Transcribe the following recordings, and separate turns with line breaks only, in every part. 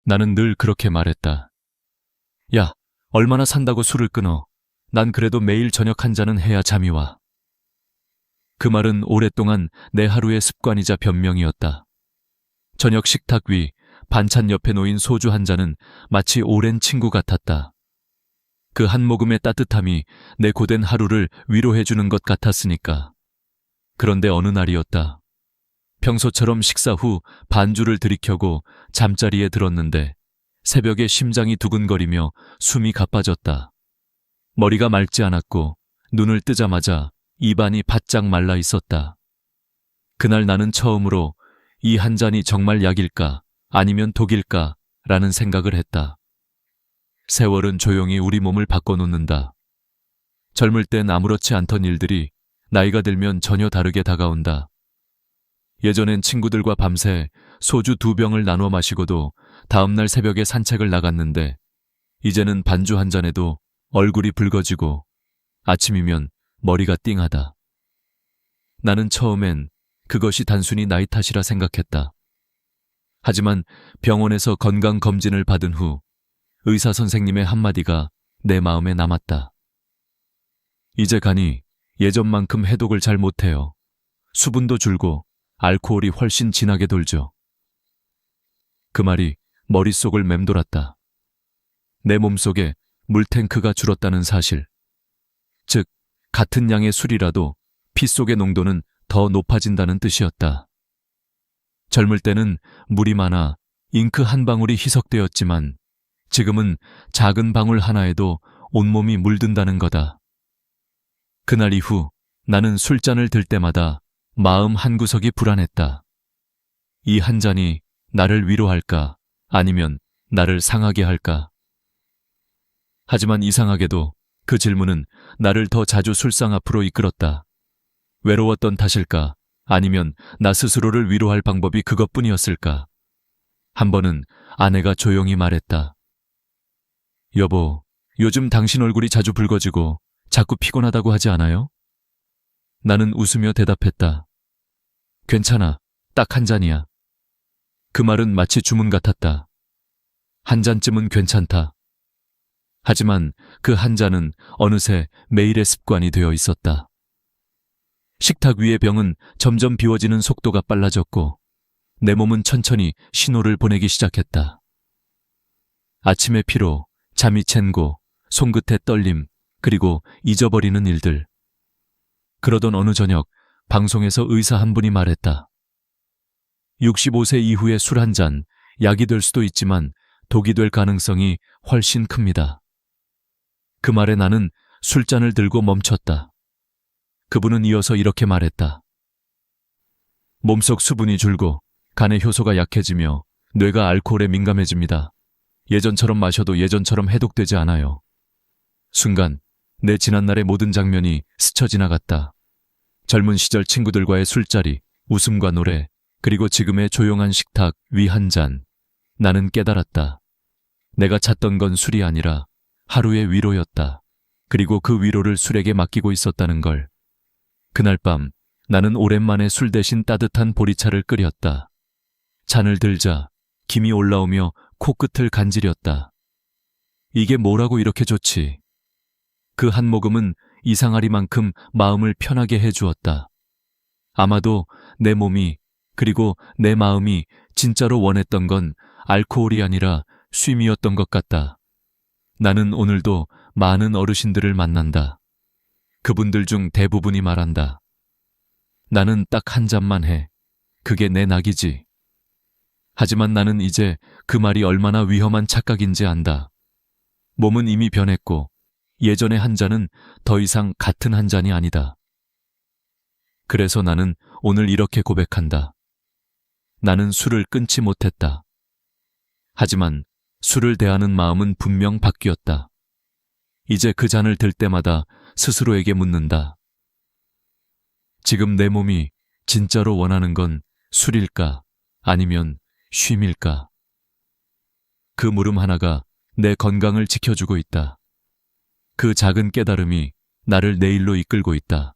나는 늘 그렇게 말했다. 야, 얼마나 산다고 술을 끊어. 난 그래도 매일 저녁 한 잔은 해야 잠이 와. 그 말은 오랫동안 내 하루의 습관이자 변명이었다. 저녁 식탁 위 반찬 옆에 놓인 소주 한 잔은 마치 오랜 친구 같았다. 그 한 모금의 따뜻함이 내 고된 하루를 위로해주는 것 같았으니까. 그런데 어느 날이었다. 평소처럼 식사 후 반주를 들이켜고 잠자리에 들었는데 새벽에 심장이 두근거리며 숨이 가빠졌다. 머리가 맑지 않았고 눈을 뜨자마자 입안이 바짝 말라 있었다. 그날 나는 처음으로 이 한 잔이 정말 약일까 아니면 독일까 라는 생각을 했다. 세월은 조용히 우리 몸을 바꿔놓는다. 젊을 땐 아무렇지 않던 일들이 나이가 들면 전혀 다르게 다가온다. 예전엔 친구들과 밤새 소주 2병을 나눠 마시고도 다음날 새벽에 산책을 나갔는데 이제는 반주 한 잔에도 얼굴이 붉어지고 아침이면 머리가 띵하다. 나는 처음엔 그것이 단순히 나이 탓이라 생각했다. 하지만 병원에서 건강검진을 받은 후 의사 선생님의 한마디가 내 마음에 남았다. 이제 간이 예전만큼 해독을 잘 못해요. 수분도 줄고 알코올이 훨씬 진하게 돌죠. 그 말이 머릿속을 맴돌았다. 내 몸속에 물탱크가 줄었다는 사실. 즉, 같은 양의 술이라도 피 속의 농도는 더 높아진다는 뜻이었다. 젊을 때는 물이 많아 잉크 한 방울이 희석되었지만 지금은 작은 방울 하나에도 온몸이 물든다는 거다. 그날 이후 나는 술잔을 들 때마다 마음 한구석이 불안했다. 이 한 잔이 나를 위로할까 아니면 나를 상하게 할까? 하지만 이상하게도 그 질문은 나를 더 자주 술상 앞으로 이끌었다. 외로웠던 탓일까? 아니면 나 스스로를 위로할 방법이 그것뿐이었을까? 한 번은 아내가 조용히 말했다. 여보, 요즘 당신 얼굴이 자주 붉어지고 자꾸 피곤하다고 하지 않아요? 나는 웃으며 대답했다. 괜찮아, 딱 한 잔이야. 그 말은 마치 주문 같았다. 한 잔쯤은 괜찮다. 하지만 그 한 잔은 어느새 매일의 습관이 되어 있었다. 식탁 위의 병은 점점 비워지는 속도가 빨라졌고 내 몸은 천천히 신호를 보내기 시작했다. 아침의 피로, 잠이 챈고, 손끝의 떨림, 그리고 잊어버리는 일들. 그러던 어느 저녁 방송에서 의사 한 분이 말했다. 65세 이후에 술 한 잔, 약이 될 수도 있지만 독이 될 가능성이 훨씬 큽니다. 그 말에 나는 술잔을 들고 멈췄다. 그분은 이어서 이렇게 말했다. 몸속 수분이 줄고 간의 효소가 약해지며 뇌가 알코올에 민감해집니다. 예전처럼 마셔도 예전처럼 해독되지 않아요. 순간 내 지난날의 모든 장면이 스쳐 지나갔다. 젊은 시절 친구들과의 술자리, 웃음과 노래, 그리고 지금의 조용한 식탁 위 한 잔. 나는 깨달았다. 내가 찾던 건 술이 아니라 하루의 위로였다. 그리고 그 위로를 술에게 맡기고 있었다는 걸. 그날 밤 나는 오랜만에 술 대신 따뜻한 보리차를 끓였다. 잔을 들자 김이 올라오며 코끝을 간지렸다. 이게 뭐라고 이렇게 좋지? 그 한 모금은 이상하리만큼 마음을 편하게 해주었다. 아마도 내 몸이 그리고 내 마음이 진짜로 원했던 건 알코올이 아니라 쉼이었던 것 같다. 나는 오늘도 많은 어르신들을 만난다. 그분들 중 대부분이 말한다. 나는 딱 한 잔만 해. 그게 내 낙이지. 하지만 나는 이제 그 말이 얼마나 위험한 착각인지 안다. 몸은 이미 변했고 예전의 한 잔은 더 이상 같은 한 잔이 아니다. 그래서 나는 오늘 이렇게 고백한다. 나는 술을 끊지 못했다. 하지만 술을 대하는 마음은 분명 바뀌었다. 이제 그 잔을 들 때마다 스스로에게 묻는다. 지금 내 몸이 진짜로 원하는 건 술일까? 아니면 쉼일까? 그 물음 하나가 내 건강을 지켜주고 있다. 그 작은 깨달음이 나를 내일로 이끌고 있다.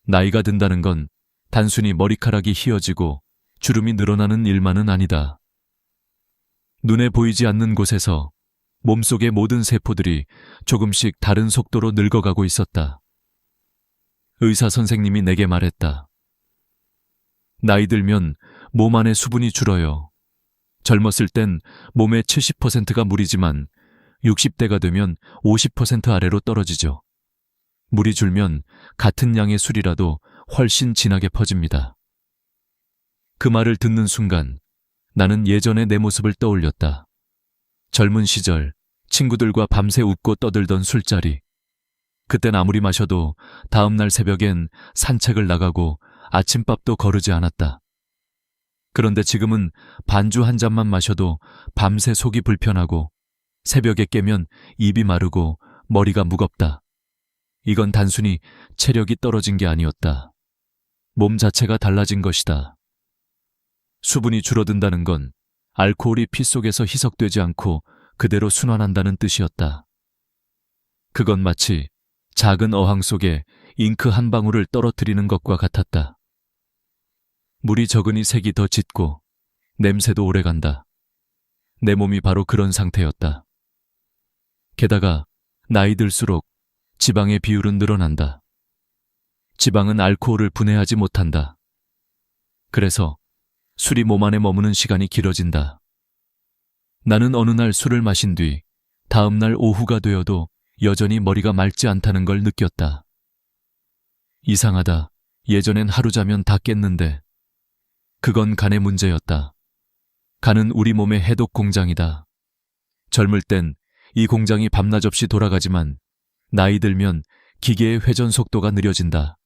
나이가 든다는 건 단순히 머리카락이 휘어지고 주름이 늘어나는 일만은 아니다. 눈에 보이지 않는 곳에서 몸속의 모든 세포들이 조금씩 다른 속도로 늙어가고 있었다. 의사 선생님이 내게 말했다. 나이 들면 몸 안의 수분이 줄어요. 젊었을 땐 몸의 70%가 물이지만 60대가 되면 50% 아래로 떨어지죠. 물이 줄면 같은 양의 술이라도 훨씬 진하게 퍼집니다. 그 말을 듣는 순간 나는 예전의 내 모습을 떠올렸다. 젊은 시절 친구들과 밤새 웃고 떠들던 술자리. 그땐 아무리 마셔도 다음날 새벽엔 산책을 나가고 아침밥도 거르지 않았다. 그런데 지금은 반주 한 잔만 마셔도 밤새 속이 불편하고 새벽에 깨면 입이 마르고 머리가 무겁다. 이건 단순히 체력이 떨어진 게 아니었다. 몸 자체가 달라진 것이다. 수분이 줄어든다는 건 알코올이 피 속에서 희석되지 않고 그대로 순환한다는 뜻이었다. 그건 마치 작은 어항 속에 잉크 한 방울을 떨어뜨리는 것과 같았다. 물이 적으니 색이 더 짙고 냄새도 오래간다. 내 몸이 바로 그런 상태였다. 게다가 나이 들수록 지방의 비율은 늘어난다. 지방은 알코올을 분해하지 못한다. 그래서 술이 몸 안에 머무는 시간이 길어진다. 나는 어느 날 술을 마신 뒤 다음 날 오후가 되어도 여전히 머리가 맑지 않다는 걸 느꼈다. 이상하다. 예전엔 하루 자면 다 깼는데 그건 간의 문제였다. 간은 우리 몸의 해독 공장이다. 젊을 땐 이 공장이 밤낮 없이 돌아가지만 나이 들면 기계의 회전 속도가 느려진다.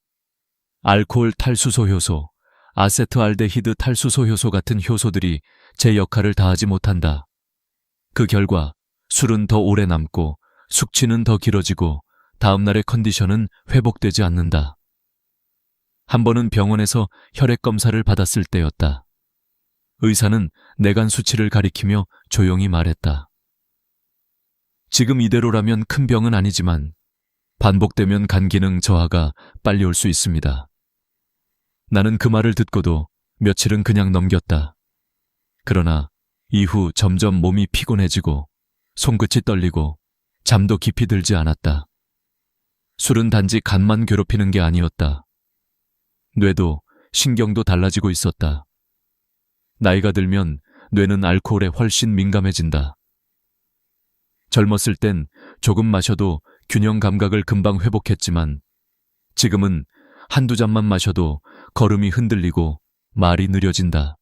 알코올 탈수소 효소, 아세트알데히드 탈수소 효소 같은 효소들이 제 역할을 다하지 못한다. 그 결과 술은 더 오래 남고 숙취는 더 길어지고 다음날의 컨디션은 회복되지 않는다. 한 번은 병원에서 혈액 검사를 받았을 때였다. 의사는 내간 수치를 가리키며 조용히 말했다. 지금 이대로라면 큰 병은 아니지만 반복되면 간 기능 저하가 빨리 올 수 있습니다. 나는 그 말을 듣고도 며칠은 그냥 넘겼다. 그러나 이후 점점 몸이 피곤해지고 손끝이 떨리고 잠도 깊이 들지 않았다. 술은 단지 간만 괴롭히는 게 아니었다. 뇌도 신경도 달라지고 있었다. 나이가 들면 뇌는 알코올에 훨씬 민감해진다. 젊었을 땐 조금 마셔도 균형 감각을 금방 회복했지만 지금은 한두 잔만 마셔도 걸음이 흔들리고 말이 느려진다.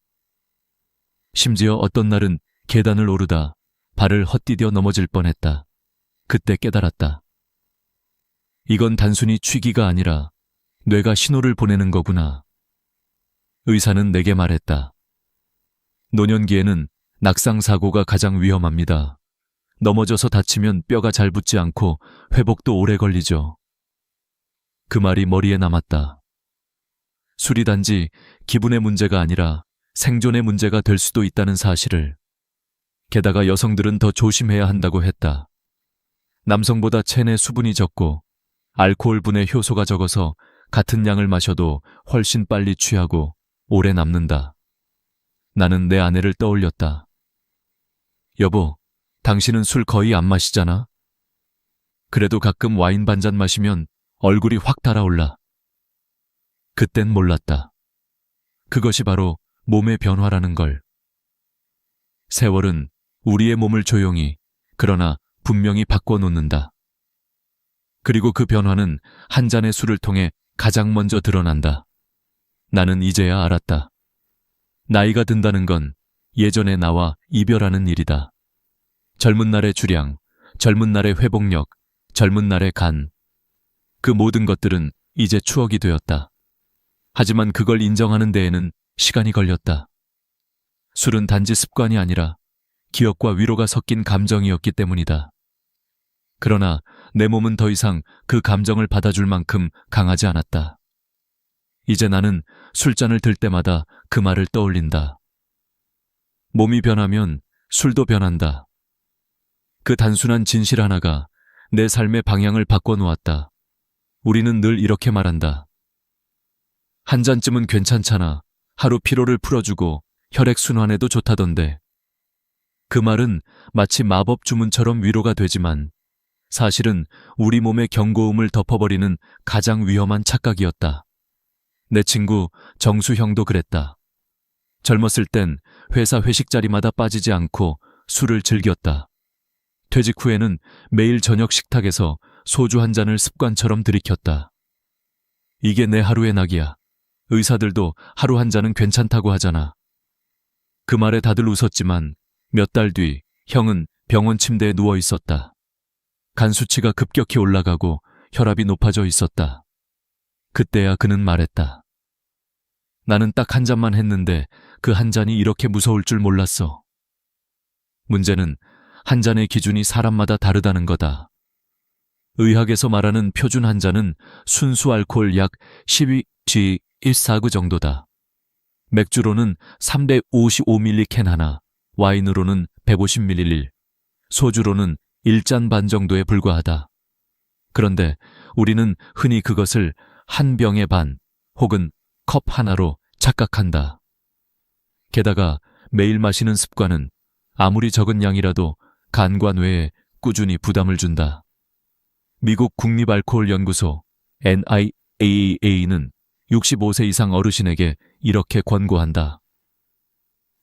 심지어 어떤 날은 계단을 오르다 발을 헛디뎌 넘어질 뻔했다. 그때 깨달았다. 이건 단순히 취기가 아니라 뇌가 신호를 보내는 거구나. 의사는 내게 말했다. 노년기에는 낙상사고가 가장 위험합니다. 넘어져서 다치면 뼈가 잘 붙지 않고 회복도 오래 걸리죠. 그 말이 머리에 남았다. 술이 단지 기분의 문제가 아니라 생존의 문제가 될 수도 있다는 사실을. 게다가 여성들은 더 조심해야 한다고 했다. 남성보다 체내 수분이 적고 알코올 분해 효소가 적어서 같은 양을 마셔도 훨씬 빨리 취하고 오래 남는다. 나는 내 아내를 떠올렸다. 여보, 당신은 술 거의 안 마시잖아? 그래도 가끔 와인 반잔 마시면 얼굴이 확 달아올라. 그땐 몰랐다. 그것이 바로 몸의 변화라는 걸. 세월은 우리의 몸을 조용히, 그러나 분명히 바꿔놓는다. 그리고 그 변화는 한 잔의 술을 통해 가장 먼저 드러난다. 나는 이제야 알았다. 나이가 든다는 건 예전의 나와 이별하는 일이다. 젊은 날의 주량, 젊은 날의 회복력, 젊은 날의 간. 그 모든 것들은 이제 추억이 되었다. 하지만 그걸 인정하는 데에는 시간이 걸렸다. 술은 단지 습관이 아니라 기억과 위로가 섞인 감정이었기 때문이다. 그러나 내 몸은 더 이상 그 감정을 받아줄 만큼 강하지 않았다. 이제 나는 술잔을 들 때마다 그 말을 떠올린다. 몸이 변하면 술도 변한다. 그 단순한 진실 하나가 내 삶의 방향을 바꿔놓았다. 우리는 늘 이렇게 말한다. 한 잔쯤은 괜찮잖아. 하루 피로를 풀어주고 혈액순환에도 좋다던데. 그 말은 마치 마법 주문처럼 위로가 되지만 사실은 우리 몸의 경고음을 덮어버리는 가장 위험한 착각이었다. 내 친구 정수 형도 그랬다. 젊었을 땐 회사 회식 자리마다 빠지지 않고 술을 즐겼다. 퇴직 후에는 매일 저녁 식탁에서 소주 한 잔을 습관처럼 들이켰다. 이게 내 하루의 낙이야. 의사들도 하루 한 잔은 괜찮다고 하잖아. 그 말에 다들 웃었지만 몇 달 뒤 형은 병원 침대에 누워 있었다. 간 수치가 급격히 올라가고 혈압이 높아져 있었다. 그때야 그는 말했다. 나는 딱 한 잔만 했는데 그 한 잔이 이렇게 무서울 줄 몰랐어. 문제는 한 잔의 기준이 사람마다 다르다는 거다. 의학에서 말하는 표준 한 잔은 순수 알코올 약 12g149 정도다. 맥주로는 355ml 캔 하나, 와인으로는 150ml, 소주로는 1잔 반 정도에 불과하다. 그런데 우리는 흔히 그것을 한 병의 반 혹은 컵 하나로 착각한다. 게다가 매일 마시는 습관은 아무리 적은 양이라도 간과 뇌에 꾸준히 부담을 준다. 미국 국립알코올연구소 NIAA는 65세 이상 어르신에게 이렇게 권고한다.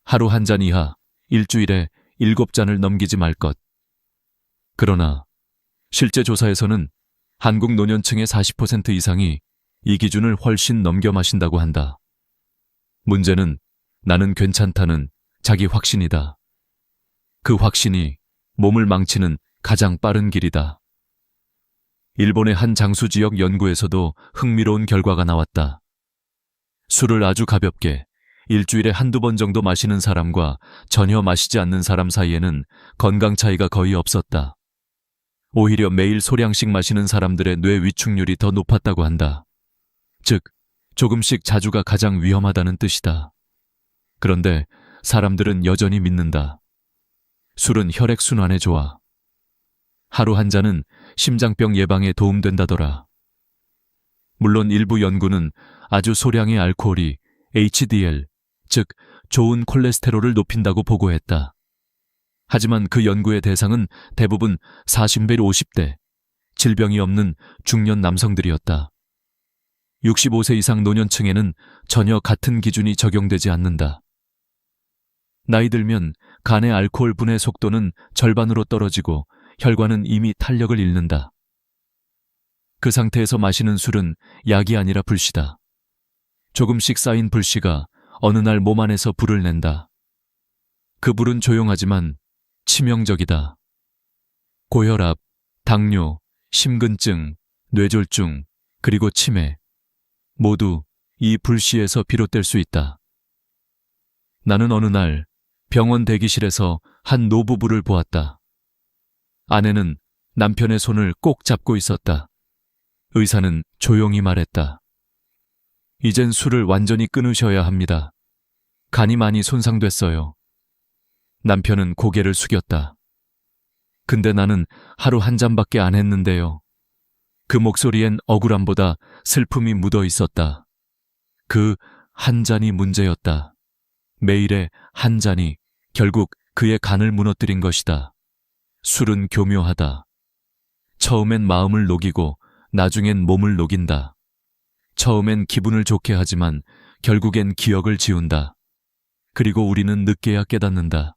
하루 한 잔 이하, 일주일에 7잔을 넘기지 말 것. 그러나 실제 조사에서는 한국 노년층의 40% 이상이 이 기준을 훨씬 넘겨 마신다고 한다. 문제는 나는 괜찮다는 자기 확신이다. 그 확신이 몸을 망치는 가장 빠른 길이다. 일본의 한 장수 지역 연구에서도 흥미로운 결과가 나왔다. 술을 아주 가볍게 일주일에 한두 번 정도 마시는 사람과 전혀 마시지 않는 사람 사이에는 건강 차이가 거의 없었다. 오히려 매일 소량씩 마시는 사람들의 뇌 위축률이 더 높았다고 한다. 즉, 조금씩 자주가 가장 위험하다는 뜻이다. 그런데 사람들은 여전히 믿는다. 술은 혈액순환에 좋아. 하루 한 잔은 심장병 예방에 도움된다더라. 물론 일부 연구는 아주 소량의 알코올이 HDL, 즉 좋은 콜레스테롤을 높인다고 보고했다. 하지만 그 연구의 대상은 대부분 40대 50대, 질병이 없는 중년 남성들이었다. 65세 이상 노년층에는 전혀 같은 기준이 적용되지 않는다. 나이 들면 간의 알코올 분해 속도는 절반으로 떨어지고 혈관은 이미 탄력을 잃는다. 그 상태에서 마시는 술은 약이 아니라 불씨다. 조금씩 쌓인 불씨가 어느 날 몸 안에서 불을 낸다. 그 불은 조용하지만 치명적이다. 고혈압, 당뇨, 심근증, 뇌졸중, 그리고 치매, 모두 이 불씨에서 비롯될 수 있다. 나는 어느 날 병원 대기실에서 한 노부부를 보았다. 아내는 남편의 손을 꼭 잡고 있었다. 의사는 조용히 말했다. 이젠 술을 완전히 끊으셔야 합니다. 간이 많이 손상됐어요. 남편은 고개를 숙였다. 근데 나는 하루 한 잔밖에 안 했는데요. 그 목소리엔 억울함보다 슬픔이 묻어 있었다. 그 한 잔이 문제였다. 매일의 한 잔이 결국 그의 간을 무너뜨린 것이다. 술은 교묘하다. 처음엔 마음을 녹이고 나중엔 몸을 녹인다. 처음엔 기분을 좋게 하지만 결국엔 기억을 지운다. 그리고 우리는 늦게야 깨닫는다.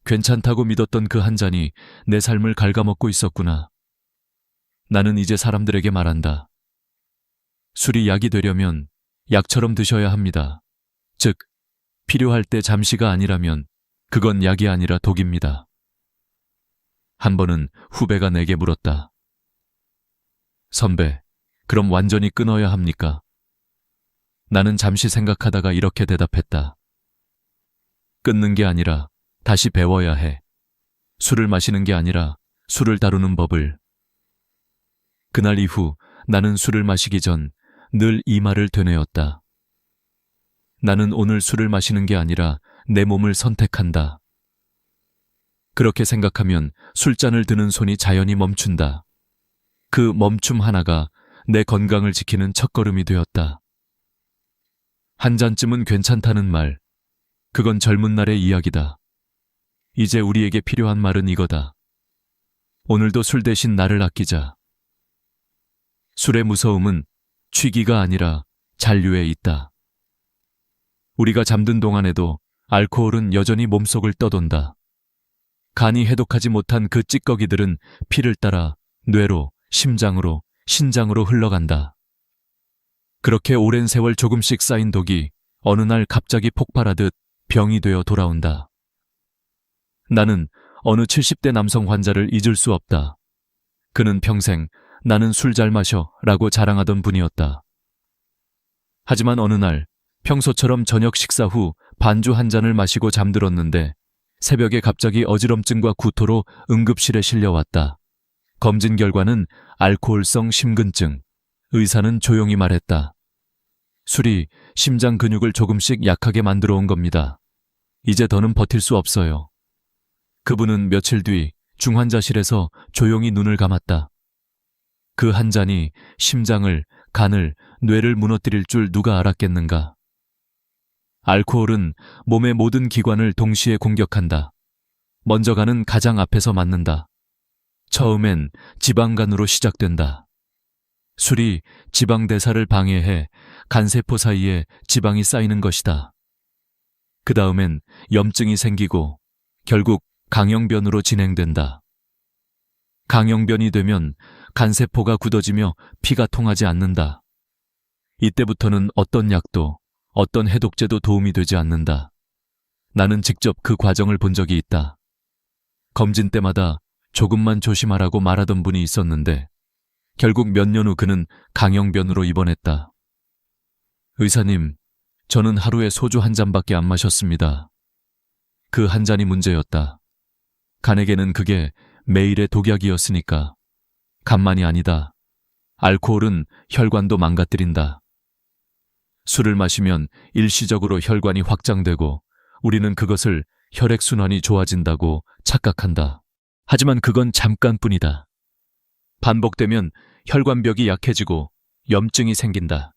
괜찮다고 믿었던 그 한 잔이 내 삶을 갉아먹고 있었구나. 나는 이제 사람들에게 말한다. 술이 약이 되려면 약처럼 드셔야 합니다. 즉, 필요할 때 잠시가 아니라면 그건 약이 아니라 독입니다. 한 번은 후배가 내게 물었다. 선배, 그럼 완전히 끊어야 합니까? 나는 잠시 생각하다가 이렇게 대답했다. 끊는 게 아니라 다시 배워야 해. 술을 마시는 게 아니라 술을 다루는 법을. 그날 이후 나는 술을 마시기 전 늘 이 말을 되뇌었다. 나는 오늘 술을 마시는 게 아니라 내 몸을 선택한다. 그렇게 생각하면 술잔을 드는 손이 자연히 멈춘다. 그 멈춤 하나가 내 건강을 지키는 첫걸음이 되었다. 한 잔쯤은 괜찮다는 말, 그건 젊은 날의 이야기다. 이제 우리에게 필요한 말은 이거다. 오늘도 술 대신 나를 아끼자. 술의 무서움은 취기가 아니라 잔류에 있다. 우리가 잠든 동안에도 알코올은 여전히 몸속을 떠돈다. 간이 해독하지 못한 그 찌꺼기들은 피를 따라 뇌로, 심장으로, 신장으로 흘러간다. 그렇게 오랜 세월 조금씩 쌓인 독이 어느 날 갑자기 폭발하듯 병이 되어 돌아온다. 나는 어느 70대 남성 환자를 잊을 수 없다. 그는 평생 나는 술 잘 마셔 라고 자랑하던 분이었다. 하지만 어느 날 평소처럼 저녁 식사 후 반주 한 잔을 마시고 잠들었는데 새벽에 갑자기 어지럼증과 구토로 응급실에 실려왔다. 검진 결과는 알코올성 심근증. 의사는 조용히 말했다. 술이 심장 근육을 조금씩 약하게 만들어 온 겁니다. 이제 더는 버틸 수 없어요. 그분은 며칠 뒤 중환자실에서 조용히 눈을 감았다. 그 한 잔이 심장을, 간을, 뇌를 무너뜨릴 줄 누가 알았겠는가. 알코올은 몸의 모든 기관을 동시에 공격한다. 먼저 간은 가장 앞에서 맞는다. 처음엔 지방간으로 시작된다. 술이 지방 대사를 방해해 간세포 사이에 지방이 쌓이는 것이다. 그 다음엔 염증이 생기고 결국 강형변으로 진행된다. 강형변이 되면 간세포가 굳어지며 피가 통하지 않는다. 이때부터는 어떤 약도 어떤 해독제도 도움이 되지 않는다. 나는 직접 그 과정을 본 적이 있다. 검진 때마다 조금만 조심하라고 말하던 분이 있었는데 결국 몇 년 후 그는 강형변으로 입원했다. 의사님, 저는 하루에 소주 한 잔밖에 안 마셨습니다. 그 한 잔이 문제였다. 간에게는 그게 매일의 독약이었으니까. 간만이 아니다. 알코올은 혈관도 망가뜨린다. 술을 마시면 일시적으로 혈관이 확장되고 우리는 그것을 혈액순환이 좋아진다고 착각한다. 하지만 그건 잠깐뿐이다. 반복되면 혈관벽이 약해지고 염증이 생긴다.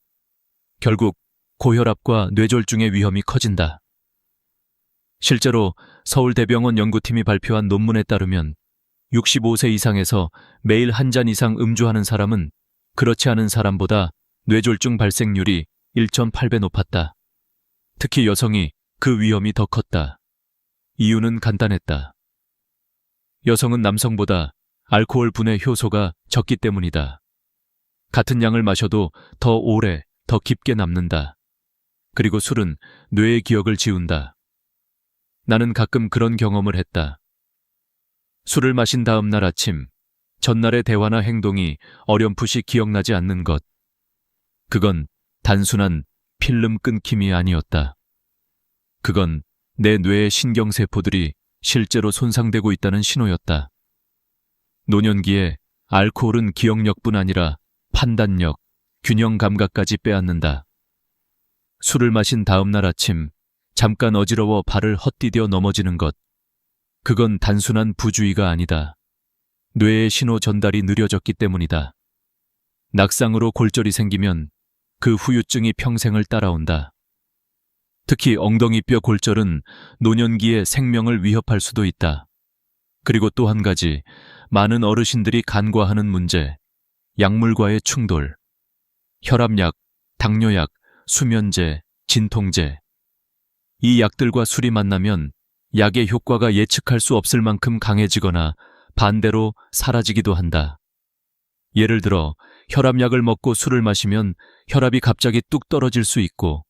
결국 고혈압과 뇌졸중의 위험이 커진다. 실제로 서울대병원 연구팀이 발표한 논문에 따르면 65세 이상에서 매일 한 잔 이상 음주하는 사람은 그렇지 않은 사람보다 뇌졸중 발생률이 1.8배 높았다. 특히 여성이 그 위험이 더 컸다. 이유는 간단했다. 여성은 남성보다 알코올 분해 효소가 적기 때문이다. 같은 양을 마셔도 더 오래, 더 깊게 남는다. 그리고 술은 뇌의 기억을 지운다. 나는 가끔 그런 경험을 했다. 술을 마신 다음 날 아침, 전날의 대화나 행동이 어렴풋이 기억나지 않는 것. 그건 단순한 필름 끊김이 아니었다. 그건 내 뇌의 신경세포들이 실제로 손상되고 있다는 신호였다. 노년기에 알코올은 기억력뿐 아니라 판단력, 균형 감각까지 빼앗는다. 술을 마신 다음 날 아침, 잠깐 어지러워 발을 헛디뎌 넘어지는 것. 그건 단순한 부주의가 아니다. 뇌의 신호 전달이 느려졌기 때문이다. 낙상으로 골절이 생기면 그 후유증이 평생을 따라온다. 특히 엉덩이뼈 골절은 노년기에 생명을 위협할 수도 있다. 그리고 또 한 가지, 많은 어르신들이 간과하는 문제, 약물과의 충돌. 혈압약, 당뇨약, 수면제, 진통제. 이 약들과 술이 만나면 약의 효과가 예측할 수 없을 만큼 강해지거나 반대로 사라지기도 한다. 예를 들어 혈압약을 먹고 술을 마시면 혈압이 갑자기 뚝 떨어질 수 있고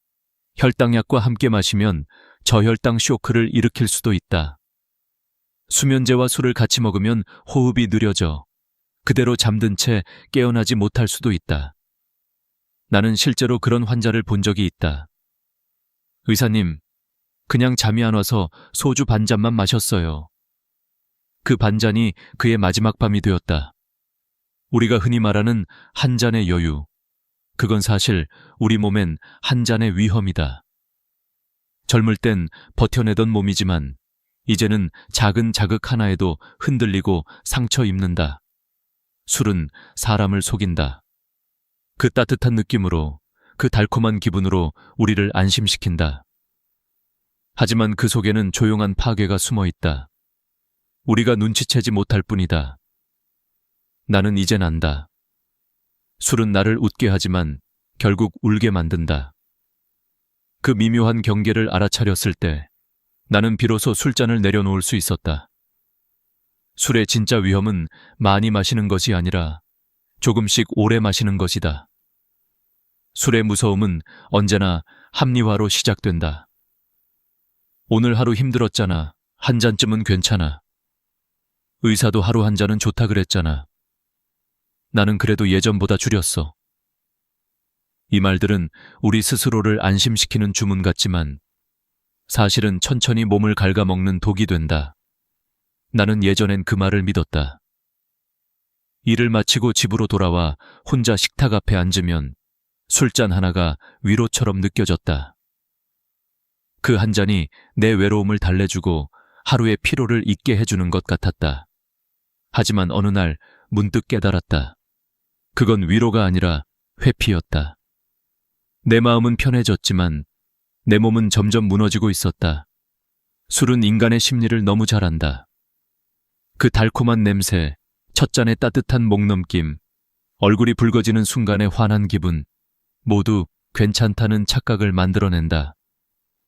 혈당약과 함께 마시면 저혈당 쇼크를 일으킬 수도 있다. 수면제와 술을 같이 먹으면 호흡이 느려져 그대로 잠든 채 깨어나지 못할 수도 있다. 나는 실제로 그런 환자를 본 적이 있다. 의사님, 그냥 잠이 안 와서 소주 반 잔만 마셨어요. 그 반잔이 그의 마지막 밤이 되었다. 우리가 흔히 말하는 한 잔의 여유. 그건 사실 우리 몸엔 한 잔의 위험이다. 젊을 땐 버텨내던 몸이지만 이제는 작은 자극 하나에도 흔들리고 상처 입는다. 술은 사람을 속인다. 그 따뜻한 느낌으로, 그 달콤한 기분으로 우리를 안심시킨다. 하지만 그 속에는 조용한 파괴가 숨어 있다. 우리가 눈치채지 못할 뿐이다. 나는 이젠 안다. 술은 나를 웃게 하지만 결국 울게 만든다. 그 미묘한 경계를 알아차렸을 때 나는 비로소 술잔을 내려놓을 수 있었다. 술의 진짜 위험은 많이 마시는 것이 아니라 조금씩 오래 마시는 것이다. 술의 무서움은 언제나 합리화로 시작된다. 오늘 하루 힘들었잖아. 한 잔쯤은 괜찮아. 의사도 하루 한 잔은 좋다 그랬잖아. 나는 그래도 예전보다 줄였어. 이 말들은 우리 스스로를 안심시키는 주문 같지만 사실은 천천히 몸을 갉아먹는 독이 된다. 나는 예전엔 그 말을 믿었다. 일을 마치고 집으로 돌아와 혼자 식탁 앞에 앉으면 술잔 하나가 위로처럼 느껴졌다. 그 한 잔이 내 외로움을 달래주고 하루의 피로를 잊게 해주는 것 같았다. 하지만 어느 날 문득 깨달았다. 그건 위로가 아니라 회피였다. 내 마음은 편해졌지만 내 몸은 점점 무너지고 있었다. 술은 인간의 심리를 너무 잘 안다. 그 달콤한 냄새, 첫 잔의 따뜻한 목넘김, 얼굴이 붉어지는 순간의 환한 기분, 모두 괜찮다는 착각을 만들어낸다.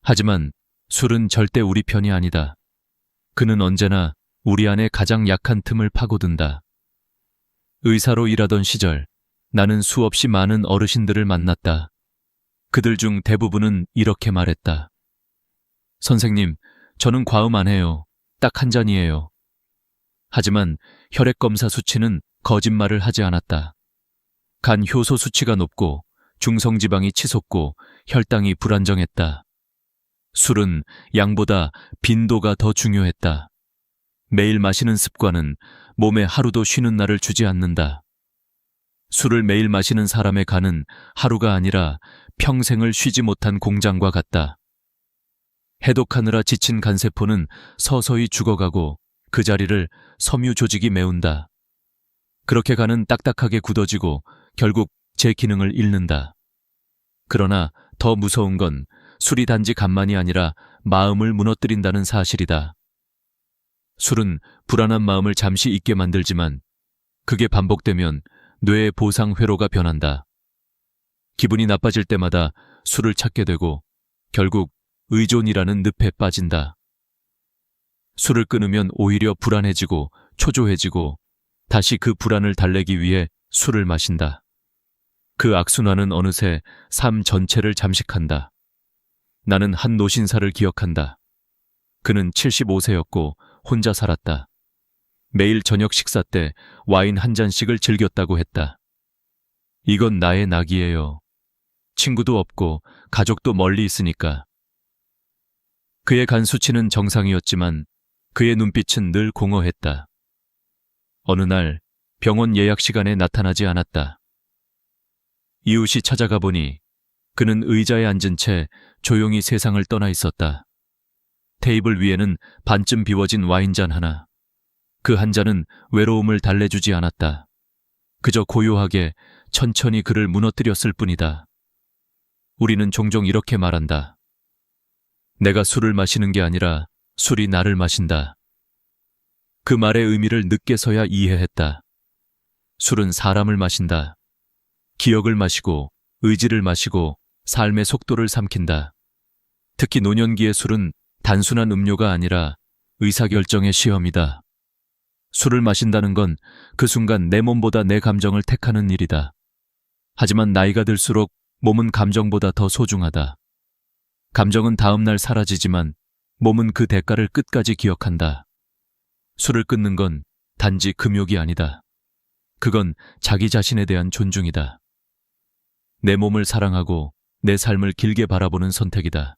하지만 술은 절대 우리 편이 아니다. 그는 언제나 우리 안의 가장 약한 틈을 파고든다. 의사로 일하던 시절 나는 수없이 많은 어르신들을 만났다. 그들 중 대부분은 이렇게 말했다. 선생님, 저는 과음 안 해요. 딱 한 잔이에요. 하지만 혈액검사 수치는 거짓말을 하지 않았다. 간 효소 수치가 높고 중성지방이 치솟고 혈당이 불안정했다. 술은 양보다 빈도가 더 중요했다. 매일 마시는 습관은 몸에 하루도 쉬는 날을 주지 않는다. 술을 매일 마시는 사람의 간은 하루가 아니라 평생을 쉬지 못한 공장과 같다. 해독하느라 지친 간세포는 서서히 죽어가고 그 자리를 섬유 조직이 메운다. 그렇게 간은 딱딱하게 굳어지고 결국 제 기능을 잃는다. 그러나 더 무서운 건 술이 단지 간만이 아니라 마음을 무너뜨린다는 사실이다. 술은 불안한 마음을 잠시 잊게 만들지만 그게 반복되면 뇌의 보상 회로가 변한다. 기분이 나빠질 때마다 술을 찾게 되고 결국 의존이라는 늪에 빠진다. 술을 끊으면 오히려 불안해지고 초조해지고 다시 그 불안을 달래기 위해 술을 마신다. 그 악순환은 어느새 삶 전체를 잠식한다. 나는 한 노신사를 기억한다. 그는 75세였고 혼자 살았다. 매일 저녁 식사 때 와인 한 잔씩을 즐겼다고 했다. 이건 나의 낙이에요. 친구도 없고 가족도 멀리 있으니까. 그의 간 수치는 정상이었지만 그의 눈빛은 늘 공허했다. 어느 날 병원 예약 시간에 나타나지 않았다. 이웃이 찾아가 보니 그는 의자에 앉은 채 조용히 세상을 떠나 있었다. 테이블 위에는 반쯤 비워진 와인잔 하나. 그 한 잔은 외로움을 달래주지 않았다. 그저 고요하게 천천히 그를 무너뜨렸을 뿐이다. 우리는 종종 이렇게 말한다. 내가 술을 마시는 게 아니라 술이 나를 마신다. 그 말의 의미를 늦게서야 이해했다. 술은 사람을 마신다. 기억을 마시고 의지를 마시고 삶의 속도를 삼킨다. 특히 노년기의 술은 단순한 음료가 아니라 의사결정의 시험이다. 술을 마신다는 건 그 순간 내 몸보다 내 감정을 택하는 일이다. 하지만 나이가 들수록 몸은 감정보다 더 소중하다. 감정은 다음날 사라지지만 몸은 그 대가를 끝까지 기억한다. 술을 끊는 건 단지 금욕이 아니다. 그건 자기 자신에 대한 존중이다. 내 몸을 사랑하고 내 삶을 길게 바라보는 선택이다.